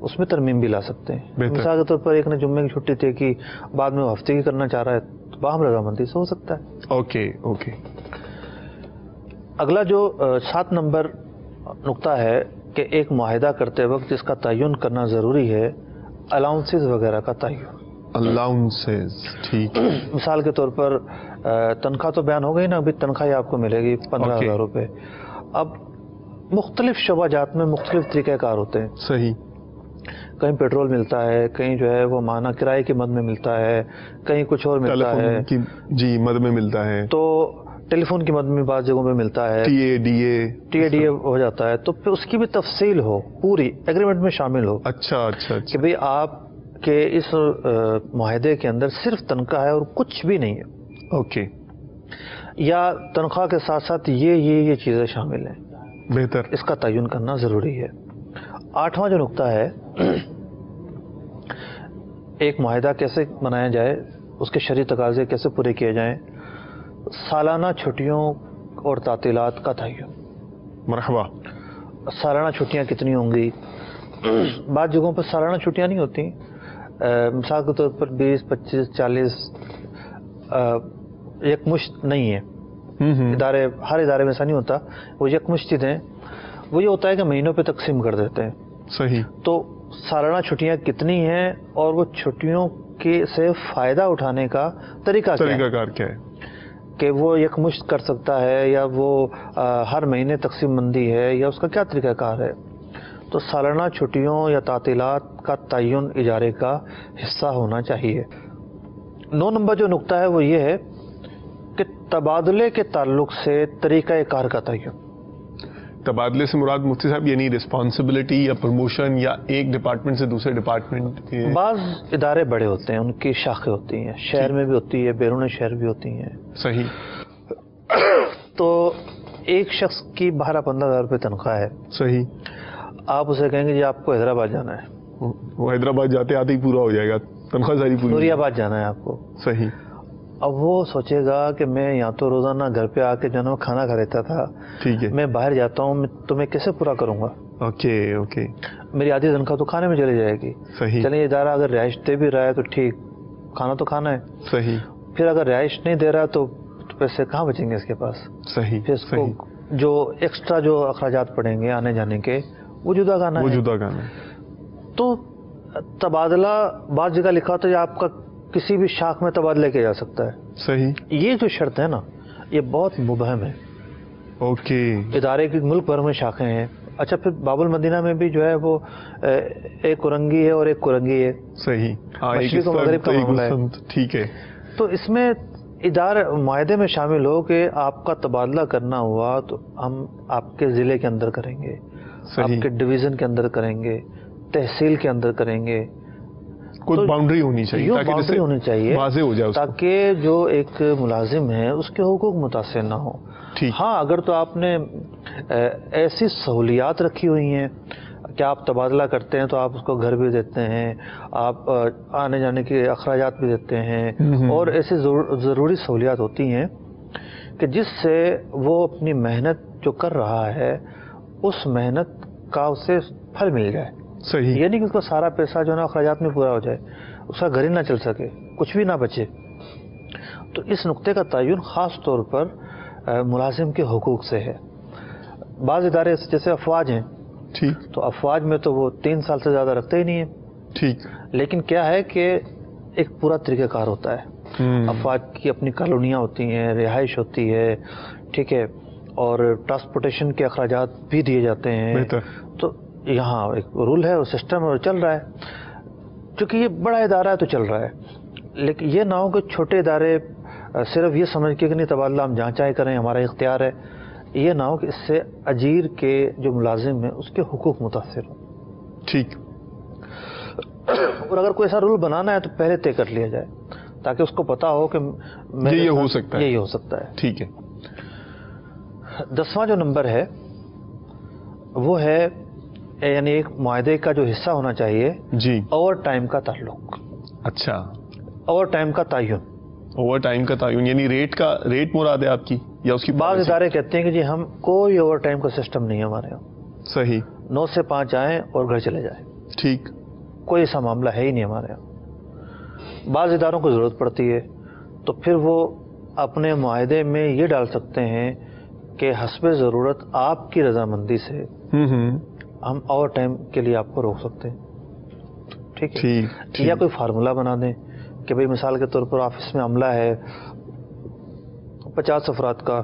اس میں ترمیم بھی لا سکتے ہیں. مثال کے طور پر ایک نے جمعے کی چھٹی طے کی، بعد میں وہ ہفتے کی کرنا چاہ رہا ہے تو باہم رضامندی سے ہو سکتا ہے. Okay okay. اگلا جو 7 نمبر نقطہ ہے کہ ایک معاہدہ کرتے وقت جس کا تعین کرنا ضروری ہے، الاؤنسز وغیرہ کا تعین. الاؤنسز. ٹھیک. مثال کے طور پر تنخواہ تو بیان ہو گئی نا، ابھی تنخواہ آپ کو ملے گی 15,000 روپے. اب مختلف شعبہ جات میں مختلف طریقہ کار ہوتے ہیں. صحیح. کہیں پیٹرول ملتا ہے، کہیں جو ہے وہ ماہانہ کرائے کی مد میں ملتا ہے، کہیں کچھ اور ملتا ہے. جی مد میں ملتا ہے. تو ٹیلی فون کی مد میں بعض جگہوں پہ ملتا ہے، ٹی اے ڈی اے ہو جاتا ہے. تو پھر اس کی بھی تفصیل ہو، پوری ایگریمنٹ میں شامل ہو. اچھا کہ بھئی آپ کے اس معاہدے کے اندر صرف تنخواہ ہے اور کچھ بھی نہیں ہے. اوکے. یا تنخواہ کے ساتھ ساتھ یہ چیزیں شامل ہیں. بہتر. اس کا تعین کرنا ضروری ہے. 8واں جو نقطہ ہے، ایک معاہدہ کیسے بنایا جائے، اس کے شرعی تقاضے کیسے پورے کیے جائیں. سالانہ چھٹیوں اور تعطیلات کا تعین. مرحبا. سالانہ چھٹیاں کتنی ہوں گی؟ بعض جگہوں پر سالانہ چھٹیاں نہیں ہوتی، مثال کے طور پر 20 25 40 یکمشت نہیں ہے. ادارے، ہر ادارے میں ایسا نہیں ہوتا، وہ یکمشت ہیں. وہ یہ ہوتا ہے کہ مہینوں پہ تقسیم کر دیتے ہیں. صحیح. تو سالانہ چھٹیاں کتنی ہیں اور وہ چھٹیوں کے سے فائدہ اٹھانے کا طریقہ کار کیا ہے کہ وہ یکمشت کر سکتا ہے یا وہ ہر مہینے تقسیم بندی ہے، یا اس کا کیا طریقہ کار ہے. تو سالانہ چھٹیوں یا تعطیلات کا تعین اجارے کا حصہ ہونا چاہیے. 9 نمبر جو نقطہ ہے وہ یہ ہے کہ تبادلے کے تعلق سے طریقہ کار کا تعین. تبادلے سے مراد مفتی صاحب یعنی رسپانسبلٹی یا پروموشن یا ایک ڈپارٹمنٹ سے دوسرے ڈپارٹمنٹ. بعض ادارے بڑے ہوتے ہیں، ان کی شاخیں ہوتی ہیں، شہر میں بھی ہوتی ہے، بیرون شہر بھی ہوتی ہیں. صحیح. تو ایک شخص کی 12-15 ہزار روپے تنخواہ ہے. صحیح. آپ اسے کہیں گے جی آپ کو حیدرآباد جانا ہے، وہ حیدرآباد جاتے آتے ہی پورا ہو جائے گا، تنخواہ ساری پوری. نوری آباد جانا ہے آپ کو. صحیح. اب وہ سوچے گا کہ میں یہاں تو روزانہ گھر پہ آ کے جو ہے کھانا کھا لیتا تھا، ٹھیک ہے، میں باہر جاتا ہوں تو میں کیسے پورا کروں گا. اوکے. میری آدھی تنخواہ تو کھانے میں چلی جائے گی. صحیح. چلیے ادارہ اگر رہائش دے بھی رہا ہے تو ٹھیک، کھانا تو کھانا ہے. صحیح. پھر اگر رہائش نہیں دے رہا تو پیسے کہاں بچیں گے اس کے پاس. صحیح. پھر اس کو جو ایکسٹرا جو اخراجات پڑیں گے آنے جانے کے وہ جدا گانا ہے. تو تبادلہ بعض جگہ لکھا ہوتا ہے آپ کا کسی بھی شاخ میں تبادلہ کیا جا سکتا ہے. صحیح. یہ جو شرط ہے نا یہ بہت مبہم ہے. اوکے. ادارے کی ملک بھر میں شاخیں ہیں. اچھا پھر باب المدینہ میں بھی جو ہے وہ ایک اورنگی ہے اور ایک کورنگی ہے. صحیح. مشرق و مغرب کا معاملہ ہے. ٹھیک ہے. تو اس میں ادارے معاہدے میں شامل ہو کہ آپ کا تبادلہ کرنا ہوا تو ہم آپ کے ضلع کے اندر کریں گے، آپ کے ڈویژن کے اندر کریں گے، تحصیل کے اندر کریں گے. کوئی باؤنڈری ہونی چاہیے، باؤنڈری ہونی چاہیے واضح ہو جائے تاکہ جو ایک ملازم ہے اس کے حقوق متاثر نہ ہو. ہاں اگر تو آپ نے ایسی سہولیات رکھی ہوئی ہیں کہ آپ تبادلہ کرتے ہیں تو آپ اس کو گھر بھی دیتے ہیں، آپ آنے جانے کے اخراجات بھی دیتے ہیں، اور ایسی ضروری سہولیات ہوتی ہیں کہ جس سے وہ اپنی محنت جو کر رہا ہے اس محنت کا اسے پھل مل جائے. صحیح. یہ نہیں کہ اس کا سارا پیسہ جو ہے نا اخراجات میں پورا ہو جائے، اس کا گھر ہی نہ چل سکے، کچھ بھی نہ بچے. تو اس نقطے کا تعین خاص طور پر ملازم کے حقوق سے ہے. بعض ادارے جیسے افواج ہیں، ٹھیک، تو افواج میں تو وہ 3 سال سے زیادہ رکھتے ہی نہیں ہیں. ٹھیک. لیکن کیا ہے کہ ایک پورا طریقہ کار ہوتا ہے. افواج کی اپنی کالونیاں ہوتی ہیں، رہائش ہوتی ہے، ٹھیک ہے، اور ٹرانسپورٹیشن کے اخراجات بھی دیے جاتے ہیں. بہتر. تو یہاں ایک رول ہے اور سسٹم اور چل رہا ہے. چونکہ یہ بڑا ادارہ ہے تو چل رہا ہے. لیکن یہ نہ ہو کہ چھوٹے ادارے صرف یہ سمجھ کے کہ نہیں تبادلہ ہم جہاں چاہے کریں، ہمارا اختیار ہے. یہ نہ ہو کہ اس سے اجیر کے جو ملازم ہیں اس کے حقوق متاثر ہوں. ٹھیک. اور اگر کوئی ایسا رول بنانا ہے تو پہلے طے کر لیا جائے تاکہ اس کو پتا ہو کہ یہ ہو سکتا ہے، یہی ہو سکتا ہے. ٹھیک ہے. 10واں جو نمبر ہے وہ ہے یعنی ایک معاہدے کا جو حصہ ہونا چاہیے جی، اوور ٹائم کا تعلق. اچھا، اوور ٹائم کا تعین. اوور ٹائم کا تعین یعنی ریٹ مراد ہے آپ کی یا اس کی؟ بعض ادارے کہتے ہیں کہ جی ہم کوئی اوور ٹائم کا سسٹم نہیں ہے ہمارے یہاں. صحیح. 9 سے 5 آئیں اور گھر چلے جائیں. ٹھیک. کوئی ایسا معاملہ ہے ہی نہیں ہمارے یہاں. بعض اداروں کو ضرورت پڑتی ہے تو پھر وہ اپنے معاہدے میں یہ ڈال سکتے ہیں کہ حسب ضرورت آپ کی رضامندی سے ہم اوور ٹائم کے لیے آپ کو روک سکتے ہیں. ٹھیک ہے. یا کوئی فارمولہ بنا دیں کہ بھئی مثال کے طور پر آفس میں عملہ ہے 50 افراد کا،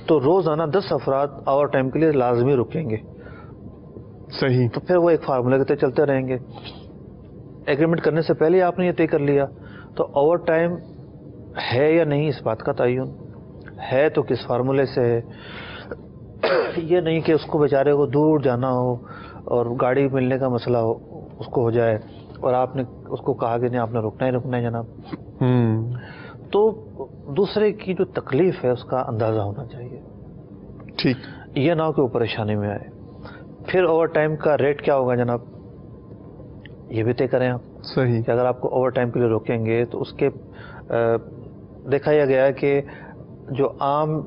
تو روزانہ 10 افراد اوور ٹائم کے لیے لازمی رکیں گے. صحیح. تو پھر وہ ایک فارمولہ کے تحت چلتے رہیں گے. ایگریمنٹ کرنے سے پہلے آپ نے یہ طے کر لیا. تو اوور ٹائم ہے یا نہیں اس بات کا تعین ہے تو کس فارمولے سے ہے. یہ نہیں کہ اس کو بیچارے کو دور جانا ہو اور گاڑی ملنے کا مسئلہ ہو اس کو ہو جائے اور آپ نے اس کو کہا کہ نہیں آپ نے رکنا ہی رکنا ہے جناب. تو دوسرے کی جو تکلیف ہے اس کا اندازہ ہونا چاہیے. ٹھیک. یہ نہ ہو کہ وہ پریشانی میں آئے. پھر اوور ٹائم کا ریٹ کیا ہوگا جناب, یہ بھی طے کریں آپ. صحیح. کہ اگر آپ کو اوور ٹائم کے لیے روکیں گے تو اس کے دیکھا یہ گیا ہے کہ جو عام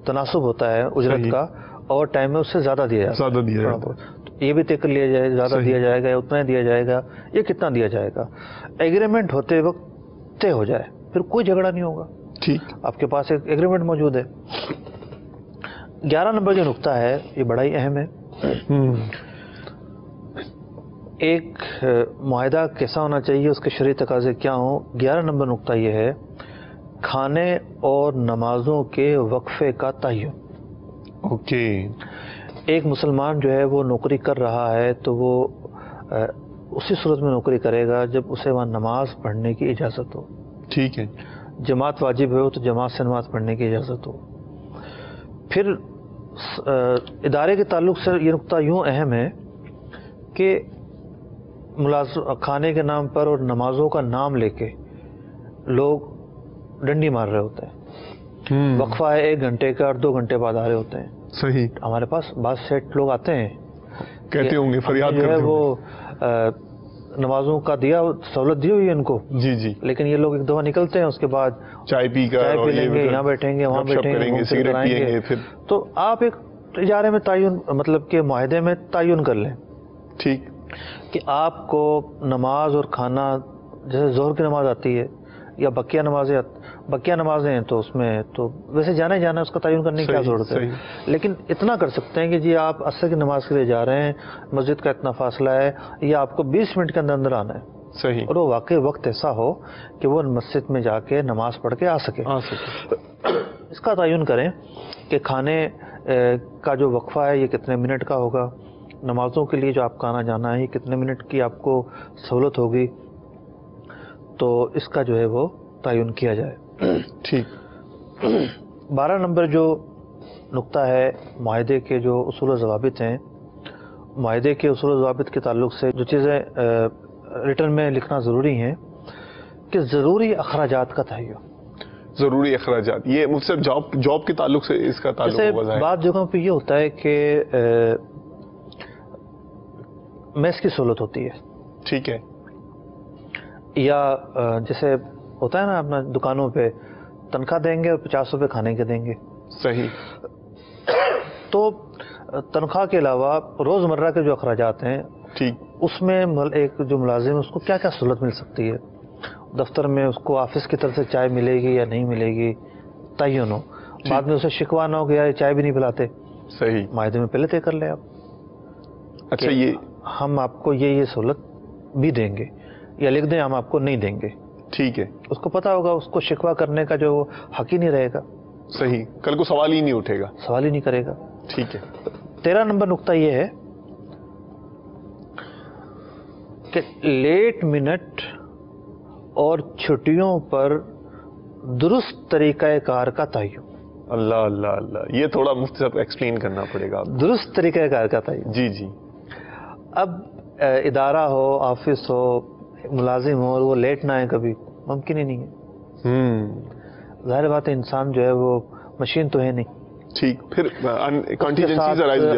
تناسب ہوتا ہے اجرت کا اوور ٹائم میں اس سے زیادہ دیا جاتا ہے. یہ بھی طے کر لیا جائے زیادہ دیا جائے گا یا اتنا دیا جائے گا یا کتنا دیا جائے گا. ایگریمنٹ ہوتے وقت طے ہو جائے, پھر کوئی جھگڑا نہیں ہوگا. ٹھیک. آپ کے پاس ایک ایگریمنٹ موجود ہے. 11 نمبر جو نقطہ ہے یہ بڑا ہی اہم ہے. ایک معاہدہ کیسا ہونا چاہیے, اس کے شرعی تقاضے کیا ہوں. 11 نمبر نقطہ یہ ہے کھانے اور نمازوں کے وقفے کا تعین. اوکے. ایک مسلمان جو ہے وہ نوکری کر رہا ہے تو وہ اسی صورت میں نوکری کرے گا جب اسے وہاں نماز پڑھنے کی اجازت ہو. ٹھیک ہے. جماعت واجب ہو تو جماعت سے نماز پڑھنے کی اجازت ہو. پھر ادارے کے تعلق سے یہ نقطہ یوں اہم ہے کہ کھانے کے نام پر اور نمازوں کا نام لے کے لوگ ڈنڈی مار رہے ہوتے ہیں. وقفہ ہے 1 گھنٹے کا اور 2 گھنٹے بعد آ رہے ہوتے ہیں. صحیح. ہمارے پاس بعض سیٹ لوگ آتے ہیں کہتے ہوں گے فریاد جو ہے وہ نمازوں کا دیا سہولت دی ہوئی ہے ان کو. جی جی. لیکن یہ لوگ ایک دفعہ نکلتے ہیں اس کے بعد چائے پی لیں گے, یہاں بیٹھیں گے وہاں بیٹھیں گے, سگریٹ پیئیں گے. پھر تو آپ ایک اجارے میں تعین مطلب کہ معاہدے میں تعین کر لیں. ٹھیک. کہ آپ کو نماز اور کھانا جیسے ظہر کی نماز آتی ہے یا بقیہ نمازیں ہیں تو اس میں تو ویسے جانا ہے اس کا تعین کرنے کی کیا ضرورت ہے. لیکن اتنا کر سکتے ہیں کہ جی آپ عصر کی نماز کے لیے جا رہے ہیں, مسجد کا اتنا فاصلہ ہے یا آپ کو 20 منٹ کے اندر آنا ہے. صحیح. اور وہ واقعی وقت ایسا ہو کہ وہ مسجد میں جا کے نماز پڑھ کے آ سکے. اس کا تعین کریں کہ کھانے کا جو وقفہ ہے یہ کتنے منٹ کا ہوگا, نمازوں کے لیے جو آپ کا آنا جانا ہے یہ کتنے منٹ کی آپ کو سہولت ہوگی. تو اس کا جو ہے وہ تعین کیا جائے. ٹھیک. 12 نمبر جو نقطہ ہے معاہدے کے جو اصول و ضوابط ہیں, معاہدے کے اصول و ضوابط کے تعلق سے جو چیزیں ریٹن میں لکھنا ضروری ہیں کہ ضروری اخراجات کا تعین. ضروری اخراجات یہ مفتی صاحب جاب کے تعلق سے اس کا تعلق ہوگا. بعض جگہوں پہ یہ ہوتا ہے کہ میس کی سہولت ہوتی ہے. ٹھیک ہے. یا جیسے ہوتا ہے نا اپنا دکانوں پہ تنخواہ دیں گے اور 50 روپے کھانے کے دیں گے. صحیح. تو تنخواہ کے علاوہ روزمرہ کے جو اخراجات ہیں ٹھیک اس میں ایک جو ملازم ہے اس کو کیا کیا سہولت مل سکتی ہے. دفتر میں اس کو آفس کی طرف سے چائے ملے گی یا نہیں ملے گی تعین ہو. بعد میں اسے شکوہ نہ ہو گیا چائے بھی نہیں پلاتے. صحیح. معاہدے میں پہلے طے کر لیں آپ. اچھا یہ ہم آپ کو یہ سہولت بھی دیں گے یا لکھ دیں ہم آپ کو نہیں دیں گے. ٹھیک ہے. اس کو پتا ہوگا, اس کو شکوہ کرنے کا جو حق ہی نہیں رہے گا. صحیح. کل کو سوال ہی نہیں اٹھے گا, سوال ہی نہیں کرے گا. ٹھیک ہے. 13 نمبر نقطہ یہ ہے کہ لیٹ منٹ اور چھٹیوں پر درست طریقہ کار کا تعین. اللہ اللہ اللہ, یہ تھوڑا مفتی صاحب ایکسپلین کرنا پڑے گا. درست طریقہ کار کا تعین. جی جی. اب ادارہ ہو, آفس ہو, ملازم ہو اور وہ لیٹ نہ آئے کبھی, ممکن ہی نہیں ہے. ظاہر بات ہے انسان جو ہے وہ مشین تو ہے نہیں. ٹھیک. پھر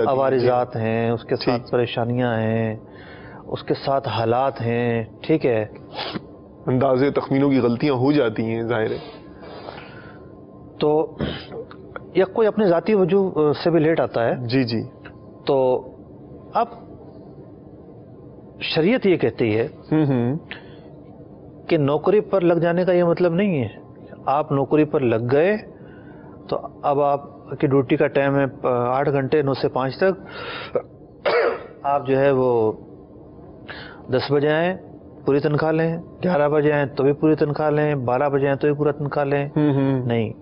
عوارضات ہیں, اس کے ساتھ پریشانیاں ہیں, اس کے ساتھ حالات ہیں. ٹھیک ہے. اندازے تخمینوں کی غلطیاں ہو جاتی ہیں ظاہر ہے. تو یا کوئی اپنے ذاتی وجوہ سے بھی لیٹ آتا ہے. جی جی. تو اب شریعت یہ کہتی ہے کہ نوکری پر لگ جانے کا یہ مطلب نہیں ہے آپ نوکری پر لگ گئے تو اب آپ کی ڈیوٹی کا ٹائم ہے 8 گھنٹے 9 سے 5 تک. آپ جو ہے وہ 10 بجے آئیں پوری تنخواہ لیں, 11 بجے آئیں تو بھی پوری تنخواہ لیں, 12 بجے آئیں تو بھی پورا تنخواہ لیں. نہیں,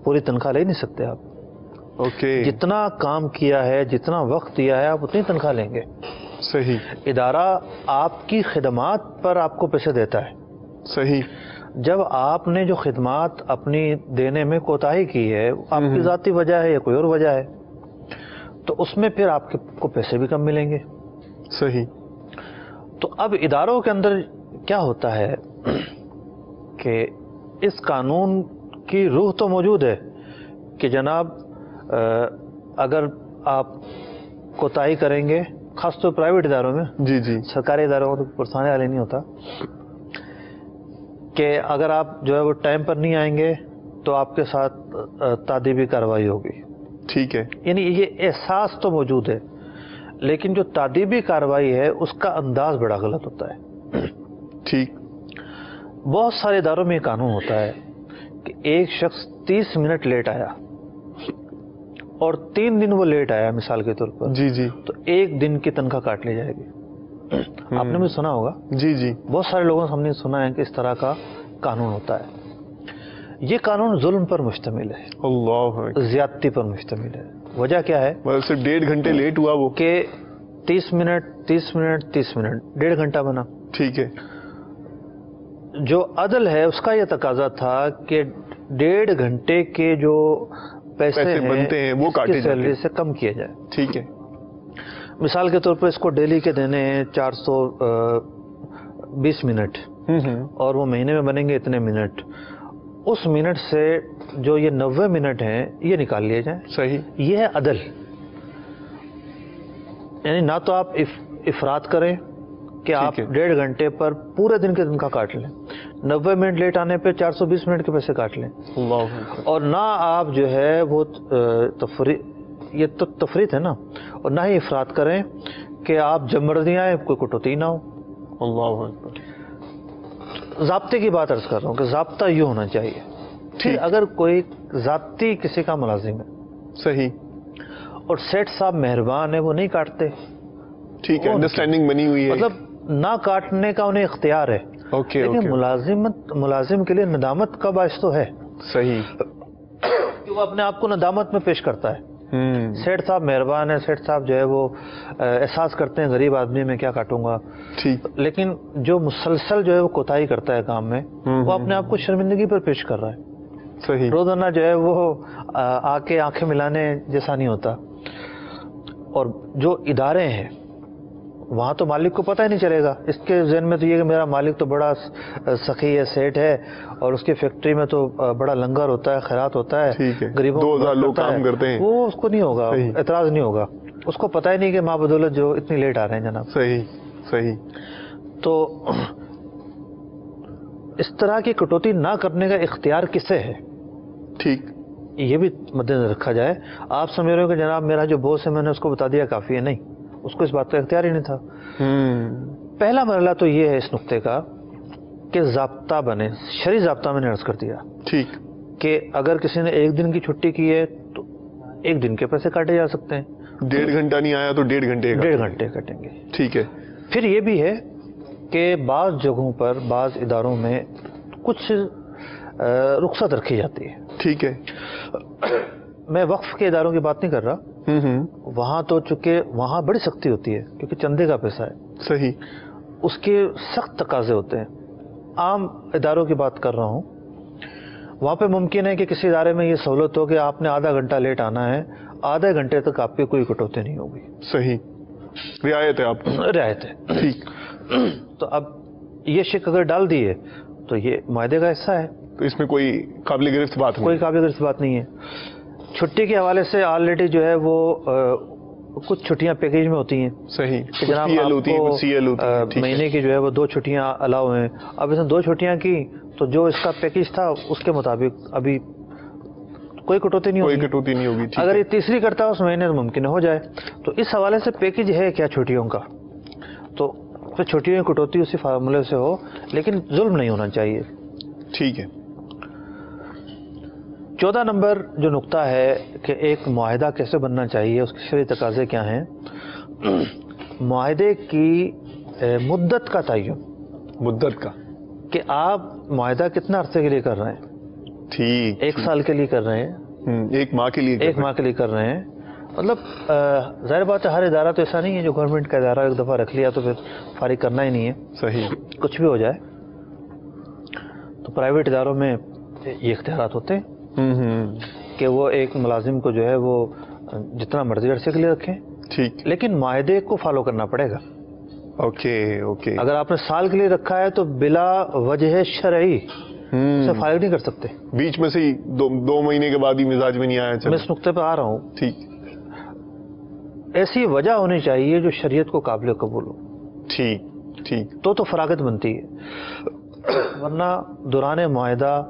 پوری تنخواہ لے نہیں سکتے آپ. جتنا کام کیا ہے, جتنا وقت دیا ہے, آپ اتنی تنخواہ لیں گے. صحیح. ادارہ آپ کی خدمات پر آپ کو پیسے دیتا ہے. صحیح. جب آپ نے جو خدمات اپنی دینے میں کوتاہی کی ہے, آپ کی ذاتی وجہ ہے یا کوئی اور وجہ ہے, تو اس میں پھر آپ کو پیسے بھی کم ملیں گے. صحیح. تو اب اداروں کے اندر کیا ہوتا ہے کہ اس قانون کی روح تو موجود ہے کہ جناب اگر آپ کوتاہی کریں گے، خاص طور پرائیویٹ اداروں میں، جی جی، سرکاری اداروں میں تو پرسانے والے نہیں ہوتا، کہ اگر آپ جو ہے وہ ٹائم پر نہیں آئیں گے تو آپ کے ساتھ تادیبی کارروائی ہوگی. ٹھیک ہے. یعنی یہ احساس تو موجود ہے، لیکن جو تادیبی کارروائی ہے اس کا انداز بڑا غلط ہوتا ہے. ٹھیک. بہت سارے اداروں میں یہ قانون ہوتا ہے کہ ایک شخص 30 منٹ لیٹ آیا اور 3 دن وہ لیٹ آیا مثال کے طور پر، جی جی، تو 1 دن کی تنخواہ کاٹ لی جائے گی. آپ نے بھی سنا ہوگا. جی جی، بہت سارے لوگوں سے ہم نے سنا ہے کہ اس طرح کا قانون ہوتا ہے. یہ قانون ظلم پر مشتمل ہے، اللہ، زیادتی پر مشتمل ہے. وجہ کیا ہے؟ صرف 1.5 گھنٹے لیٹ ہوا وہ، کہ 30 منٹ 30 منٹ 30 منٹ 1.5 گھنٹہ بنا. ٹھیک ہے. جو عدل ہے اس کا یہ تقاضا تھا کہ 1.5 گھنٹے کے جو پیسے بنتے ہیں وہ کاٹے سیلری سے کم کیا جائے. ٹھیک ہے. مثال کے طور پر اس کو ڈیلی کے دینے ہیں 420 منٹ اور وہ مہینے میں بنیں گے اتنے منٹ. اس منٹ سے جو یہ 90 منٹ ہیں یہ نکال لیے جائیں. صحیح. یہ ہے عدل. یعنی نہ تو آپ افراط کریں کہ آپ 1.5 گھنٹے پر پورے دن کے تنخواہ کاٹ لیں، 90 منٹ لیٹ آنے پہ 420 منٹ کے پیسے کاٹ لیں، اور نہ آپ جو ہے وہ یہ تو تفریط ہے نا، اور نہ ہی افراط کریں کہ آپ جب مرضی آئیں کوئی کٹوتی نہ ہو. اللہ اکبر. ضابطے کی بات عرض کر رہا ہوں کہ ضابطہ یہ ہونا چاہیے. پھر اگر کوئی ذاتی کسی کا ملازم ہے، صحیح، اور سیٹ صاحب مہربان ہے، وہ نہیں کاٹتے، ٹھیک ہے، انڈرسٹینڈنگ بنی ہوئی ہے، مطلب نہ کاٹنے کا انہیں اختیار ہے. لیکن ملازم کے لیے ندامت کا باعث تو ہے. صحیح، کہ وہ اپنے آپ کو ندامت میں پیش کرتا ہے. سیٹ صاحب مہربان ہے، سیٹ صاحب جو ہے وہ احساس کرتے ہیں غریب آدمی میں کیا کاٹوں گا. ٹھیک. لیکن جو مسلسل جو ہے وہ کوتاہی کرتا ہے کام میں، وہ اپنے آپ کو شرمندگی پر پیش کر رہا ہے. صحیح. روزانہ جو ہے وہ آ کے آنکھیں ملانے جیسا نہیں ہوتا. اور جو ادارے ہیں وہاں تو مالک کو پتہ ہی نہیں چلے گا. اس کے ذہن میں تو یہ کہ میرا مالک تو بڑا سخی ہے، سیٹ ہے، اور اس کی فیکٹری میں تو بڑا لنگر ہوتا ہے، خیرات ہوتا ہے، غریبوں 2000 لوگ کام کرتے ہیں. وہ اس کو نہیں ہوگا، اعتراض نہیں ہوگا. اس کو پتہ ہی نہیں کہ ماں بدولت جو اتنی لیٹ آ رہے ہیں جناب. صحیح صحیح. تو اس طرح کی کٹوتی نہ کرنے کا اختیار کسے ہے؟ ٹھیک. یہ بھی مد نظر رکھا جائے. آپ سمجھ رہے ہو کہ جناب میرا جو باس ہے میں نے اس کو بتا دیا کافی ہے. نہیں، اس کو اس بات کا اختیار ہی نہیں تھا. پہلا مرحلہ تو یہ ہے اس نقطے کا کہ ضابطہ بنے. شرعی ضابطہ میں نے عرض کر دیا. ٹھیک. کہ اگر کسی نے 1 دن کی چھٹی کی ہے تو 1 دن کے پیسے کاٹے جا سکتے ہیں. 1.5 گھنٹہ نہیں آیا تو 1.5 گھنٹے 1.5 گھنٹے کٹیں گے. ٹھیک ہے. پھر یہ بھی ہے کہ بعض جگہوں پر بعض اداروں میں کچھ رخصت رکھی جاتی ہے. ٹھیک ہے. میں وقف کے اداروں کی بات نہیں کر رہا. وہاں تو چونکہ وہاں بڑی سختی ہوتی ہے کیونکہ چندے کا پیسہ ہے. صحیح. اس کے سخت تقاضے ہوتے ہیں. عام اداروں کی بات کر رہا ہوں. وہاں پہ ممکن ہے کہ کسی ادارے میں یہ سہولت ہو کہ آپ نے آدھا گھنٹہ لیٹ آنا ہے، آدھے گھنٹے تک آپ کی کوئی کٹوتی نہیں ہوگی. صحیح. رعایت ہے آپ کی. رعایت ہے. ٹھیک. تو اب یہ شک اگر ڈال دی ہے تو یہ معاہدے کا حصہ ہے. تو اس میں کوئی قابل گرفت بات نہیں. کوئی قابل گرفت بات نہیں ہے. چھٹی کے حوالے سے آلریڈی جو ہے وہ کچھ چھٹیاں پیکیج میں ہوتی ہیں. صحیح. جناب مہینے کی جو ہے وہ 2 چھٹیاں الاؤ ہیں. اب اس نے 2 چھٹیاں کی تو جو اس کا پیکیج تھا اس کے مطابق ابھی کوئی کٹوتی نہیں ہوگی. کوئی کٹوتی نہیں ہوگی. اگر یہ تیسری کرتا ہے اس مہینے تو ممکن ہو جائے. تو اس حوالے سے پیکیج ہے کیا چھٹیوں کا، تو پھر چھٹیوں کی کٹوتی اسی فارمولے سے ہو، لیکن ظلم نہیں ہونا چاہیے. ٹھیک ہے. 14 نمبر جو نقطہ ہے کہ ایک معاہدہ کیسے بننا چاہیے، اس کے شرعی تقاضے کیا ہیں. معاہدے کی مدت کا تعین. مدت کا کہ آپ معاہدہ کتنا عرصے کے لیے کر رہے ہیں. ٹھیک. 1 سال کے لیے کر رہے ہیں، 1 ماہ کے لیے 1 ماہ کے لیے کر رہے ہیں. مطلب ظاہر بات ہے ہر ادارہ تو ایسا نہیں ہے جو گورنمنٹ کا ادارہ ایک دفعہ رکھ لیا تو پھر فارغ کرنا ہی نہیں ہے. صحیح. کچھ بھی ہو جائے. تو پرائیویٹ اداروں میں یہ اختیارات ہوتے ہیں کہ وہ ایک ملازم کو جو ہے وہ جتنا مرضی عرصے کے لیے رکھیں. ٹھیک. لیکن معاہدے کو فالو کرنا پڑے گا. اوکے. اگر آپ نے سال کے لیے رکھا ہے تو بلا وجہ شرعی اسے فارغ نہیں کر سکتے. بیچ میں سے ہی 2 مہینے کے بعد ہی مزاج میں نہیں آیا. میں اس نقطے پہ آ رہا ہوں. ٹھیک. ایسی وجہ ہونی چاہیے جو شریعت کو قابل قبول ہو. ٹھیک ٹھیک. تو فراغت بنتی ہے, ورنہ دوران معاہدہ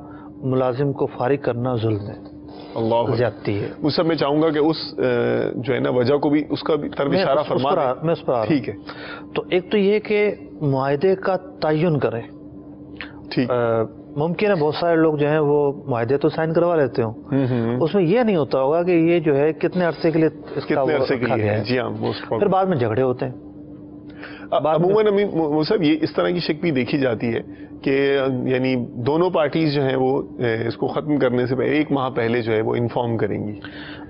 ملازم کو فارغ کرنا ظلم ہے, اللہ زیادتی ہے. اس سب میں چاہوں گا کہ اس جو ہے نا وجہ کو بھی, اس کا بھی طرف اشارہ فرما دیں. میں اس پر آ رہا ہوں. ٹھیک ہے. تو ایک تو یہ کہ معاہدے کا تعین کریں. ٹھیک. ممکن ہے بہت سارے لوگ جو ہیں وہ معاہدے تو سائن کروا لیتے ہوں, اس میں یہ نہیں ہوتا ہوگا کہ یہ جو ہے کتنے عرصے کے لیے کتنے عرصے کے لیے ہے. جی ہاں. پھر بعد میں جھگڑے ہوتے ہیں. عموماً صاحب یہ اس طرح کی شک بھی دیکھی جاتی ہے کہ یعنی دونوں پارٹیز جو ہیں وہ اس کو ختم کرنے سے پہلے 1 ماہ پہلے جو ہے وہ انفارم کریں گی.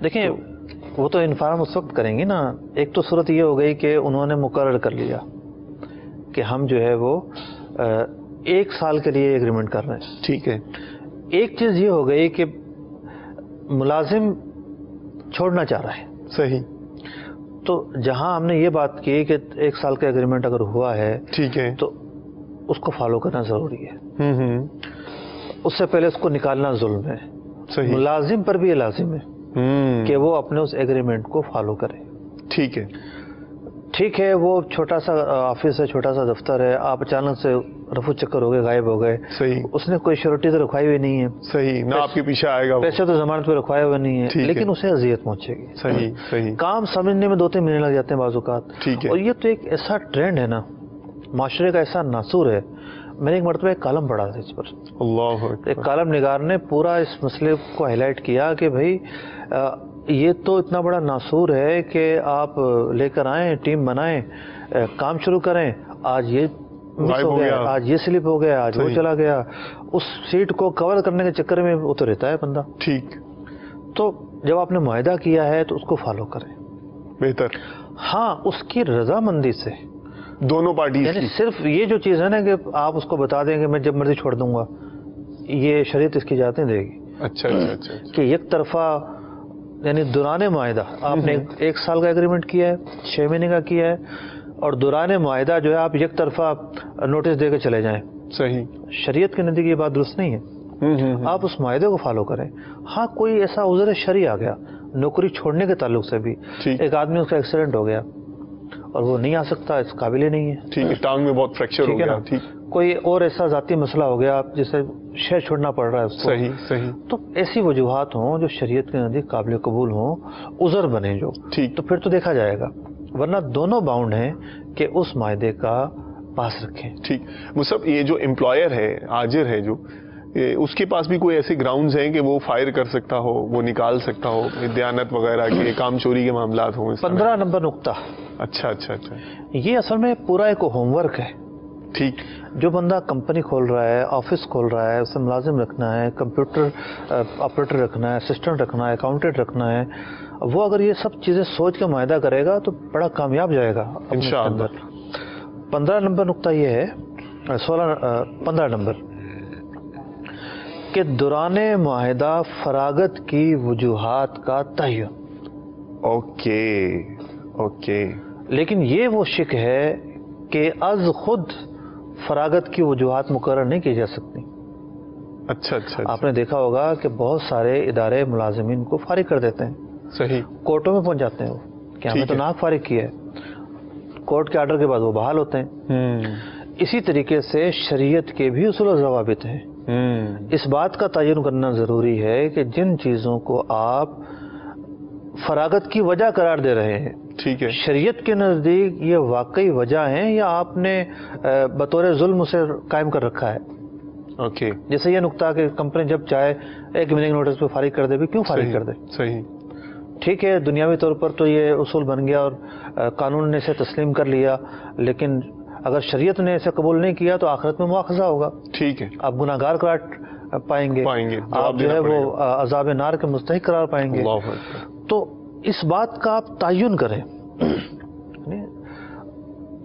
دیکھیں وہ تو انفارم اس وقت کریں گی نا. ایک تو صورت یہ ہو گئی کہ انہوں نے مقرر کر لیا کہ ہم جو ہے وہ 1 سال کے لیے ایگریمنٹ کر رہے ہیں. ٹھیک ہے. ایک چیز یہ ہو گئی کہ ملازم چھوڑنا چاہ رہا ہے. صحیح. تو جہاں ہم نے یہ بات کی کہ 1 سال کا ایگریمنٹ اگر ہوا ہے, ٹھیک ہے, تو اس کو فالو کرنا ضروری ہے. اس سے پہلے اس کو نکالنا ظلم ہے. صحیح. ملازم پر بھی یہ لازم ہے کہ وہ اپنے اس ایگریمنٹ کو فالو کرے. ٹھیک ہے. ٹھیک ہے, وہ چھوٹا سا آفس ہے, چھوٹا سا دفتر ہے, آپ اچانک سے رفو چکر ہو گئے, غائب ہو گئے. صحیح. اس نے کوئی شیورٹی تو رکھوائی ہوئی نہیں ہے. صحیح. نہ آپ کے پیچھے آئے گا, پیسے تو ضمانت پہ رکھوائے ہوئے نہیں ہے, لیکن اسے اذیت پہنچے گی. صحیح. صحیح. کام سمجھنے میں 2-3 مہینے لگ جاتے ہیں بعض اوقات. ٹھیک ہے. اور یہ تو ایک ایسا ٹرینڈ ہے نا, معاشرے کا ایسا ناصور ہے. میں نے ایک مرتبہ ایک کالم پڑھا تھا اس پر. اللہ. ایک کالم نگار نے پورا اس مسئلے کو ہائی لائٹ کیا کہ بھائی یہ تو اتنا بڑا ناصور ہے کہ آپ لے کر آئیں, ٹیم بنائیں, کام شروع کریں. آج یہ مس ہو گیا, آج یہ سلپ ہو گیا, آج وہ چلا گیا. اس سیٹ کو کور کرنے کے چکر میں وہ تو رہتا ہے بندہ. ٹھیک. تو جب آپ نے معاہدہ کیا ہے تو اس کو فالو کریں. بہتر. ہاں, اس کی رضامندی سے دونوں پارٹیز. یعنی صرف یہ جو چیز ہے نا کہ آپ اس کو بتا دیں کہ میں جب مرضی چھوڑ دوں گا, یہ شریعت اس کی اجازت نہیں دے گی. اچھا اچھا اچھا. کہ یک طرفہ یعنی دوران معاہدہ آپ نے 1 سال کا ایگریمنٹ کیا ہے, 6 مہینے کا کیا ہے, اور دوران معاہدہ جو ہے آپ یک طرفہ نوٹس دے کے چلے جائیں. صحیح. شریعت کے نزدیک یہ بات درست نہیں ہے. آپ اس معاہدے کو فالو کریں. ہاں, کوئی ایسا عذر شرعی آ گیا نوکری چھوڑنے کے تعلق سے بھی, ایک آدمی اس کا ایکسیڈنٹ ہو گیا اور وہ نہیں آ سکتا, اس قابل ہی نہیں ہے. ٹھیک ہے. ٹانگ میں بہت فریکچر ہو گیا. ٹھیک. کوئی اور ایسا ذاتی مسئلہ ہو گیا جسے شہر چھوڑنا پڑ رہا ہے اس کو. صحیح. صحیح. تو ایسی وجوہات ہوں جو شریعت کے نزدیک قابل قبول ہوں, عذر بنے جو, ٹھیک, تو پھر تو دیکھا جائے گا. ورنہ دونوں باؤنڈ ہیں کہ اس معاہدے کا پاس رکھیں. ٹھیک. مصعب, یہ جو امپلائر ہے, آجر ہے جو, اس کے پاس بھی کوئی ایسے گراؤنڈز ہیں کہ وہ فائر کر سکتا ہو, وہ نکال سکتا ہو, دیانت وغیرہ کے کام چوری کے معاملات ہوں. 15 نمبر نقطہ. اچھا اچھا اچھا. یہ اصل میں پورا ایک ہوم ورک ہے. ٹھیک. جو بندہ کمپنی کھول رہا ہے, آفس کھول رہا ہے, اسے ملازم رکھنا ہے, کمپیوٹر آپریٹر رکھنا ہے, اسسٹنٹ رکھنا ہے, اکاؤنٹنٹ رکھنا ہے, وہ اگر یہ سب چیزیں سوچ کے معاہدہ کرے گا تو بڑا کامیاب جائے گا انشاءاللہ. 15 نمبر نقطہ یہ ہے, 15 نمبر کہ دوران معاہدہ فراغت کی وجوہات کا تعین. Okay okay. لیکن یہ وہ شک ہے کہ از خود فراغت کی وجوہات مقرر نہیں کی جا سکتی. اچھا اچھا. آپ نے دیکھا ہوگا کہ بہت سارے ادارے ملازمین کو فارغ کر دیتے ہیں. صحیح. کورٹوں میں پہنچ جاتے ہیں وہ کہ ہمیں تو ناک فارغ کیا ہے, کورٹ کے آرڈر کے بعد وہ بحال ہوتے ہیں. اسی طریقے سے شریعت کے بھی اصول و ضوابط ہیں. اس بات کا تعین کرنا ضروری ہے کہ جن چیزوں کو آپ فراغت کی وجہ قرار دے رہے ہیں, ٹھیک ہے, شریعت کے نزدیک یہ واقعی وجہ ہیں یا آپ نے بطور ظلم اسے قائم کر رکھا ہے. اوکے. جیسے یہ نقطہ کہ کمپنی جب چاہے 1 مہینے کے نوٹس پہ فارغ کر دے, بھی کیوں فارغ کر دے. صحیح. ٹھیک ہے, دنیاوی طور پر تو یہ اصول بن گیا اور قانون نے اسے تسلیم کر لیا, لیکن اگر شریعت نے اسے قبول نہیں کیا تو آخرت میں مواخذہ ہوگا. ٹھیک ہے. آپ گناہگار قرار پائیں گے, آپ جو ہے وہ عذاب نار کے مستحق قرار پائیں گے. تو اس بات کا آپ تعین کریں.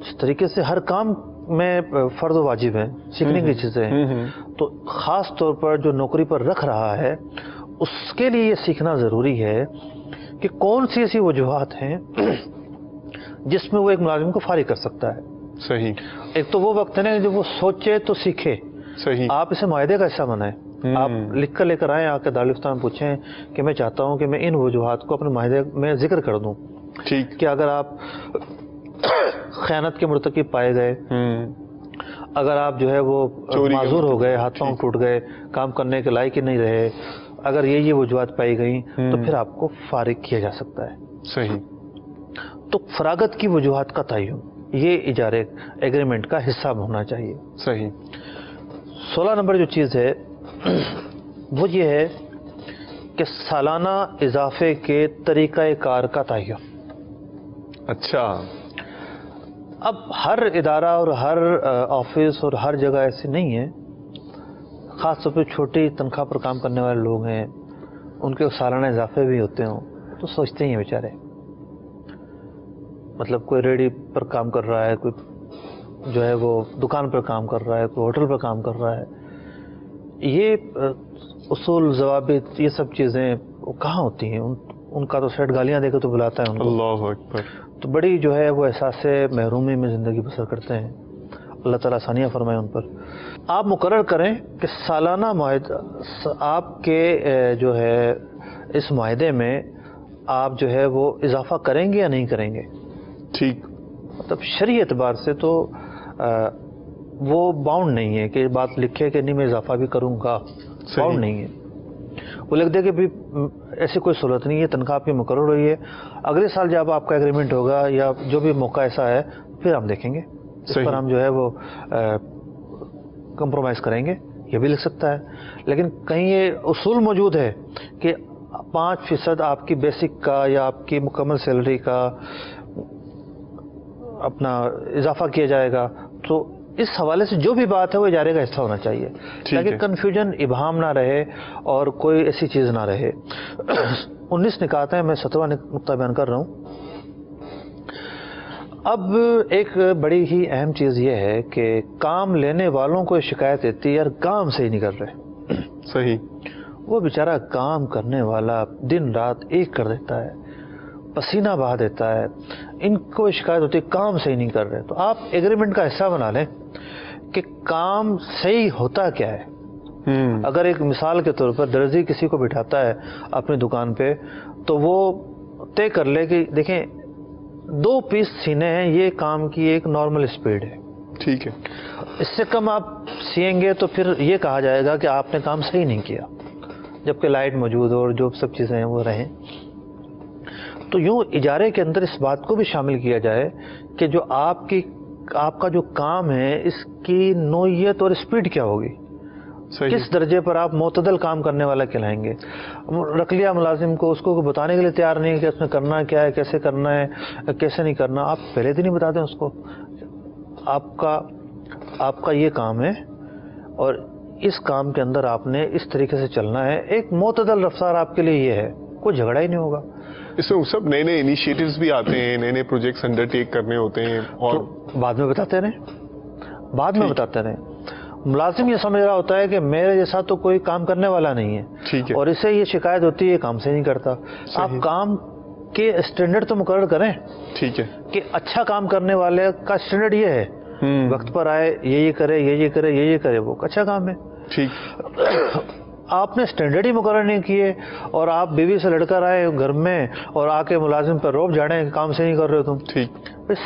اس طریقے سے ہر کام میں فرض و واجب ہیں, سیکھنے کی چیزیں ہیں, تو خاص طور پر جو نوکری پر رکھ رہا ہے اس کے لیے یہ سیکھنا ضروری ہے کہ کون سی ایسی وجوہات ہیں جس میں وہ ایک ملازم کو فارغ کر سکتا ہے. صحیح. ایک تو وہ وقت ہے نا جب وہ سوچے تو سیکھے, صحیح. آپ اسے معاہدے کا حصہ بنائیں. آپ لکھ کر لے کر آئیں, آ کے دارالفتہ پوچھیں کہ میں چاہتا ہوں کہ میں ان وجوہات کو اپنے معاہدے میں ذکر کر دوں. ٹھیک. کہ اگر آپ خیانت کے مرتکب پائے گئے, اگر آپ جو ہے وہ معذور ہو گئے, ہاتھ پاؤں ٹوٹ گئے, کام کرنے کے لائق ہی نہیں رہے, اگر یہ وجوہات پائی گئیں تو پھر آپ کو فارغ کیا جا سکتا ہے. صحیح. تو فراغت کی وجوہات کا تعین یہ اجارے ایگریمنٹ کا حصہ ہونا چاہیے. صحیح. 16 نمبر جو چیز ہے وہ یہ ہے کہ سالانہ اضافے کے طریقہ کار کا تعین. اچھا. اب ہر ادارہ اور ہر آفس اور ہر جگہ ایسی نہیں ہے, خاص طور پہ چھوٹی تنخواہ پر کام کرنے والے لوگ ہیں, ان کے سالانہ اضافے بھی ہوتے ہوں تو سوچتے ہیں بیچارے, مطلب کوئی ریڈی پر کام کر رہا ہے, کوئی جو ہے وہ دکان پر کام کر رہا ہے, کوئی ہوٹل پر کام کر رہا ہے. یہ اصول ضوابط یہ سب چیزیں وہ کہاں ہوتی ہیں؟ ان کا تو سیٹ گالیاں دے کے تو بلاتا ہے ان کو. اللہ اکبر. تو بڑی جو ہے وہ احساس محرومی میں زندگی بسر کرتے ہیں. اللہ تعالیٰ آسانیاں فرمائے ان پر. آپ مقرر کریں کہ سالانہ معاہدہ آپ کے جو ہے اس معاہدے میں آپ جو ہے وہ اضافہ کریں گے یا نہیں کریں گے. ٹھیک. مطلب شرعی اعتبار سے تو وہ باؤنڈ نہیں ہے کہ بات لکھے کہ نہیں میں اضافہ بھی کروں گا, باؤنڈ نہیں ہے. وہ لکھ دے کہ بھی ایسی کوئی صورت نہیں ہے, تنخواہ آپ کی مقرر ہوئی ہے, اگلے سال جب آپ کا ایگریمنٹ ہوگا یا جو بھی موقع ایسا ہے پھر ہم دیکھیں گے, اس پر ہم جو ہے وہ کمپرومائز کریں گے, یہ بھی لکھ سکتا ہے. لیکن کہیں یہ اصول موجود ہے کہ 5% آپ کی بیسک کا یا آپ کی مکمل سیلری کا اپنا اضافہ کیا جائے گا, تو اس حوالے سے جو بھی بات ہے وہ اجارے کا حصہ ہونا چاہیے تاکہ کنفیوژن ابہام نہ رہے اور کوئی ایسی چیز نہ رہے. 19 نکات ہیں, میں 17واں نقطہ بیان کر رہا ہوں. اب ایک بڑی ہی اہم چیز یہ ہے کہ کام لینے والوں کو شکایت دیتی ہے یار کام صحیح نہیں کر رہے. صحیح. وہ بیچارہ کام کرنے والا دن رات ایک کر دیتا ہے, پسینہ بہا دیتا ہے, ان کو شکایت ہوتی ہے کام صحیح نہیں کر رہے. تو آپ ایگریمنٹ کا حصہ بنا لیں کہ کام صحیح ہوتا کیا ہے. اگر ایک مثال کے طور پر درزی کسی کو بٹھاتا ہے اپنی دکان پہ تو وہ طے کر لے کہ دیکھیں 2 پیس سینے ہیں, یہ کام کی ایک نارمل اسپیڈ ہے. ٹھیک ہے. اس سے کم آپ سیئیں گے تو پھر یہ کہا جائے گا کہ آپ نے کام صحیح نہیں کیا, جبکہ لائٹ موجود ہو اور جو سب چیزیں ہیں وہ رہیں. تو یوں اجارے کے اندر اس بات کو بھی شامل کیا جائے کہ جو آپ کا جو کام ہے اس کی نوعیت اور اسپیڈ کیا ہوگی. کس درجے پر آپ معتدل کام کرنے والا کہلائیں گے. رکھ لیا ملازم کو, اس کو بتانے کے لیے تیار نہیں کہ اس میں کرنا کیا ہے, کیسے کرنا ہے, کیسے نہیں کرنا. آپ پہلے دن ہی بتا دیں اس کو آپ کا یہ کام ہے اور اس کام کے اندر آپ نے اس طریقے سے چلنا ہے. ایک معتدل رفتار آپ کے لیے یہ ہے, کوئی جھگڑا ہی نہیں ہوگا. اس میں سب نئے نئے انیشیٹوز بھی آتے ہیں, نئے نئے پروجیکٹس انڈر ٹیک کرنے ہوتے ہیں اور بعد میں بتاتے رہیں. ملازم یہ سمجھ رہا ہوتا ہے کہ میرے جیسا تو کوئی کام کرنے والا نہیں ہے. ٹھیک ہے. اور اسے یہ شکایت ہوتی ہے کام سے نہیں کرتا. آپ کام کے اسٹینڈرڈ تو مقرر کریں. ٹھیک ہے. کہ اچھا کام کرنے والے کا اسٹینڈرڈ یہ ہے, وقت پر آئے, یہ کرے, یہ کرے, یہ کرے, وہ اچھا کام ہے. ٹھیک. آپ نے اسٹینڈرڈ ہی مقرر نہیں کیے اور آپ بیوی سے لڑ کر آئے گھر میں اور آ کے ملازم پر روب جھاڑیں کہ کام سے نہیں کر رہے ہو تم. ٹھیک.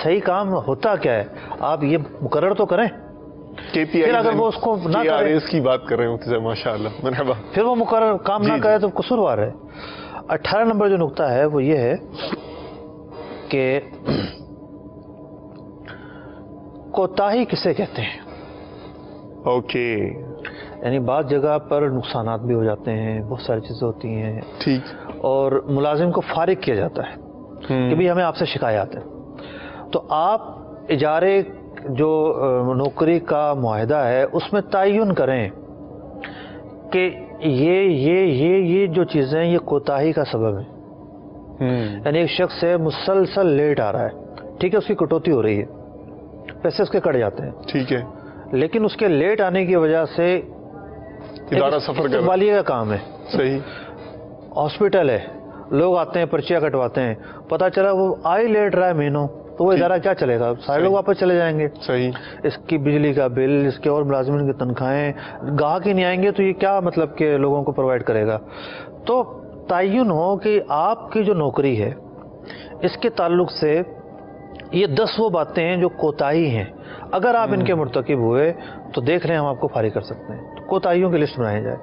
صحیح کام ہوتا کیا ہے آپ یہ مقرر تو کریں. پھر اگر وہ اس کو نہ کرے, اس کی بات کر رہے ہوں, ماشاء اللہ مرحبا, پھر وہ مقرر کام نہ کرے تو قصوروار ہے. 18 نمبر جو نقطہ ہے وہ یہ ہے کہ کوتاہی کسے کہتے ہیں. اوکے. یعنی بعض جگہ پر نقصانات بھی ہو جاتے ہیں, بہت ساری چیزیں ہوتی ہیں. ٹھیک. اور ملازم کو فارغ کیا جاتا ہے کہ بھی ہمیں آپ سے شکایات ہے. تو آپ اجارے جو نوکری کا معاہدہ ہے اس میں تعین کریں کہ یہ جو چیزیں یہ کوتاہی کا سبب ہے. یعنی ایک شخص ہے مسلسل لیٹ آ رہا ہے, ٹھیک ہے, اس کی کٹوتی ہو رہی ہے, پیسے اس کے کٹ جاتے ہیں. ٹھیک ہے. لیکن اس کے لیٹ آنے کی وجہ سے ادارہ سفر والیہ کا کام ہے. صحیح. ہاسپٹل ہے, لوگ آتے ہیں پرچیاں کٹواتے ہیں, پتہ چلا وہ آئی لیٹ رہا ہے مہینوں, تو وہ ادارہ کیا چلے گا؟ سارے لوگ واپس چلے جائیں گے. صحیح. اس کی بجلی کا بل، اس کے اور ملازمین کی تنخواہیں، گاہک ہی نہیں آئیں گے تو یہ کیا مطلب کہ لوگوں کو پرووائڈ کرے گا؟ تو تعین ہو کہ آپ کی جو نوکری ہے اس کے تعلق سے یہ 10 وہ باتیں ہیں جو کوتاہی ہیں، اگر آپ ان کے مرتکب ہوئے تو دیکھ رہے ہیں ہم آپ کو فارغ کر سکتے ہیں. تو کوتاہیوں کی لسٹ بنائی جائے.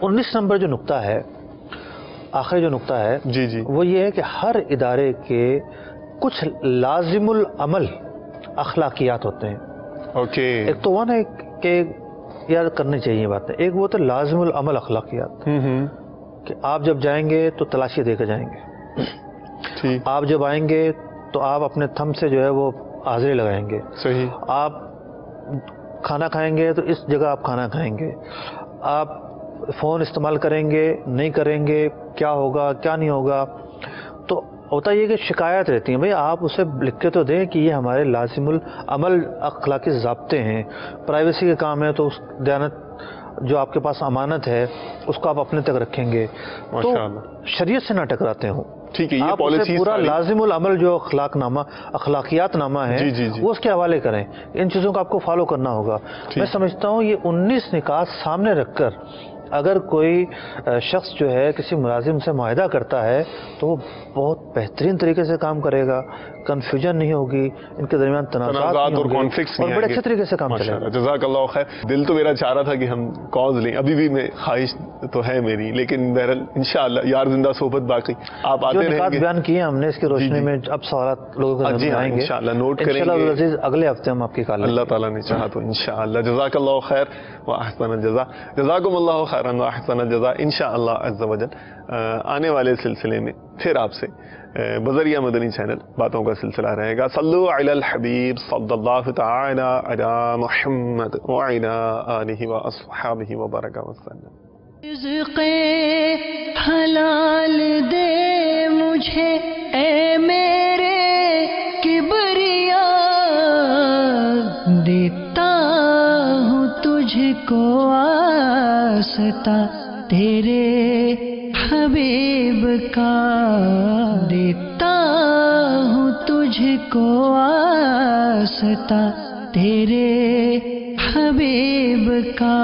19 نمبر جو نقطہ ہے، آخری جو نقطہ ہے، جی وہ یہ ہے کہ ہر ادارے کے کچھ لازم العمل اخلاقیات ہوتے ہیں. اوکے. ایک تو وہ نا کہ یاد کرنی چاہیے باتیں. ایک وہ تو لازم العمل اخلاقیات کہ آپ جب جائیں گے تو تلاشی دے کے جائیں گے. آپ جب آئیں گے تو آپ اپنے تھم سے جو ہے وہ حاضری لگائیں گے. صحیح. آپ کھانا کھائیں گے تو اس جگہ آپ کھانا کھائیں گے. آپ فون استعمال کریں گے نہیں کریں گے، کیا ہوگا کیا نہیں ہوگا. تو ہوتا یہ کہ شکایت رہتی ہیں، بھئی آپ اسے لکھ کے تو دیں کہ یہ ہمارے لازم العمل اخلاقی ضابطے ہیں. پرائیویسی کے کام ہے تو اس دیانت جو آپ کے پاس امانت ہے اس کو آپ اپنے تک رکھیں گے تو شریعت سے نہ ٹکراتے ہوں. ٹھیک ہے. یہ آپ پالیسی پورا لازم العمل جو اخلاقیات نامہ ہے وہ اس کے حوالے کریں. ان چیزوں کو آپ کو فالو کرنا ہوگا. میں سمجھتا ہوں یہ 19 نکات سامنے رکھ کر اگر کوئی شخص جو ہے کسی ملازم سے معاہدہ کرتا ہے تو وہ بہت بہترین طریقے سے کام کرے گا، کنفیوژن نہیں ہوگی، ان کے درمیان تنازعات اور کانفلکٹس اور بڑے اچھے طریقے سے کام چلے گا. جزاک اللہ خیر. دل تو میرا چاہ رہا تھا کہ ہم کاز لیں، ابھی بھی میں خواہش تو ہے میری، لیکن بہرحال انشاءاللہ یار زندہ صحبت باقی. آپ آتے رہیں گے. جو نکات بیان کیے ہم نے اس کی روشنی میں اب سوالات لوگوں کے ذہن میں آئیں گے انشاءاللہ نوٹ کریں گے. انشاءاللہ عزیز اگلے ہفتے ہم آپ کی کال اللہ تعالیٰ نے چاہا تو انشاءاللہ. جزاک اللہ خیر و احسن الجزاء. جزاکم اللہ خیرا و احسن الجزاء. انشاءاللہ عز و جل آنے والے سلسلے میں پھر آپ سے بذریعہ مدنی چینل باتوں کا سلسلہ رہے گا. صلو علی الحبیب صلی اللہ تعالی علی محمد وعلی آلہ و اصحابہ وبارک وسلم. رزق حلال دے مجھے اے میرے کبریا، دیتا ہوں تجھ کو واسطہ تیرے حبیب کا، دیتا ہوں تجھ کو واسطہ تیرے حبیب کا.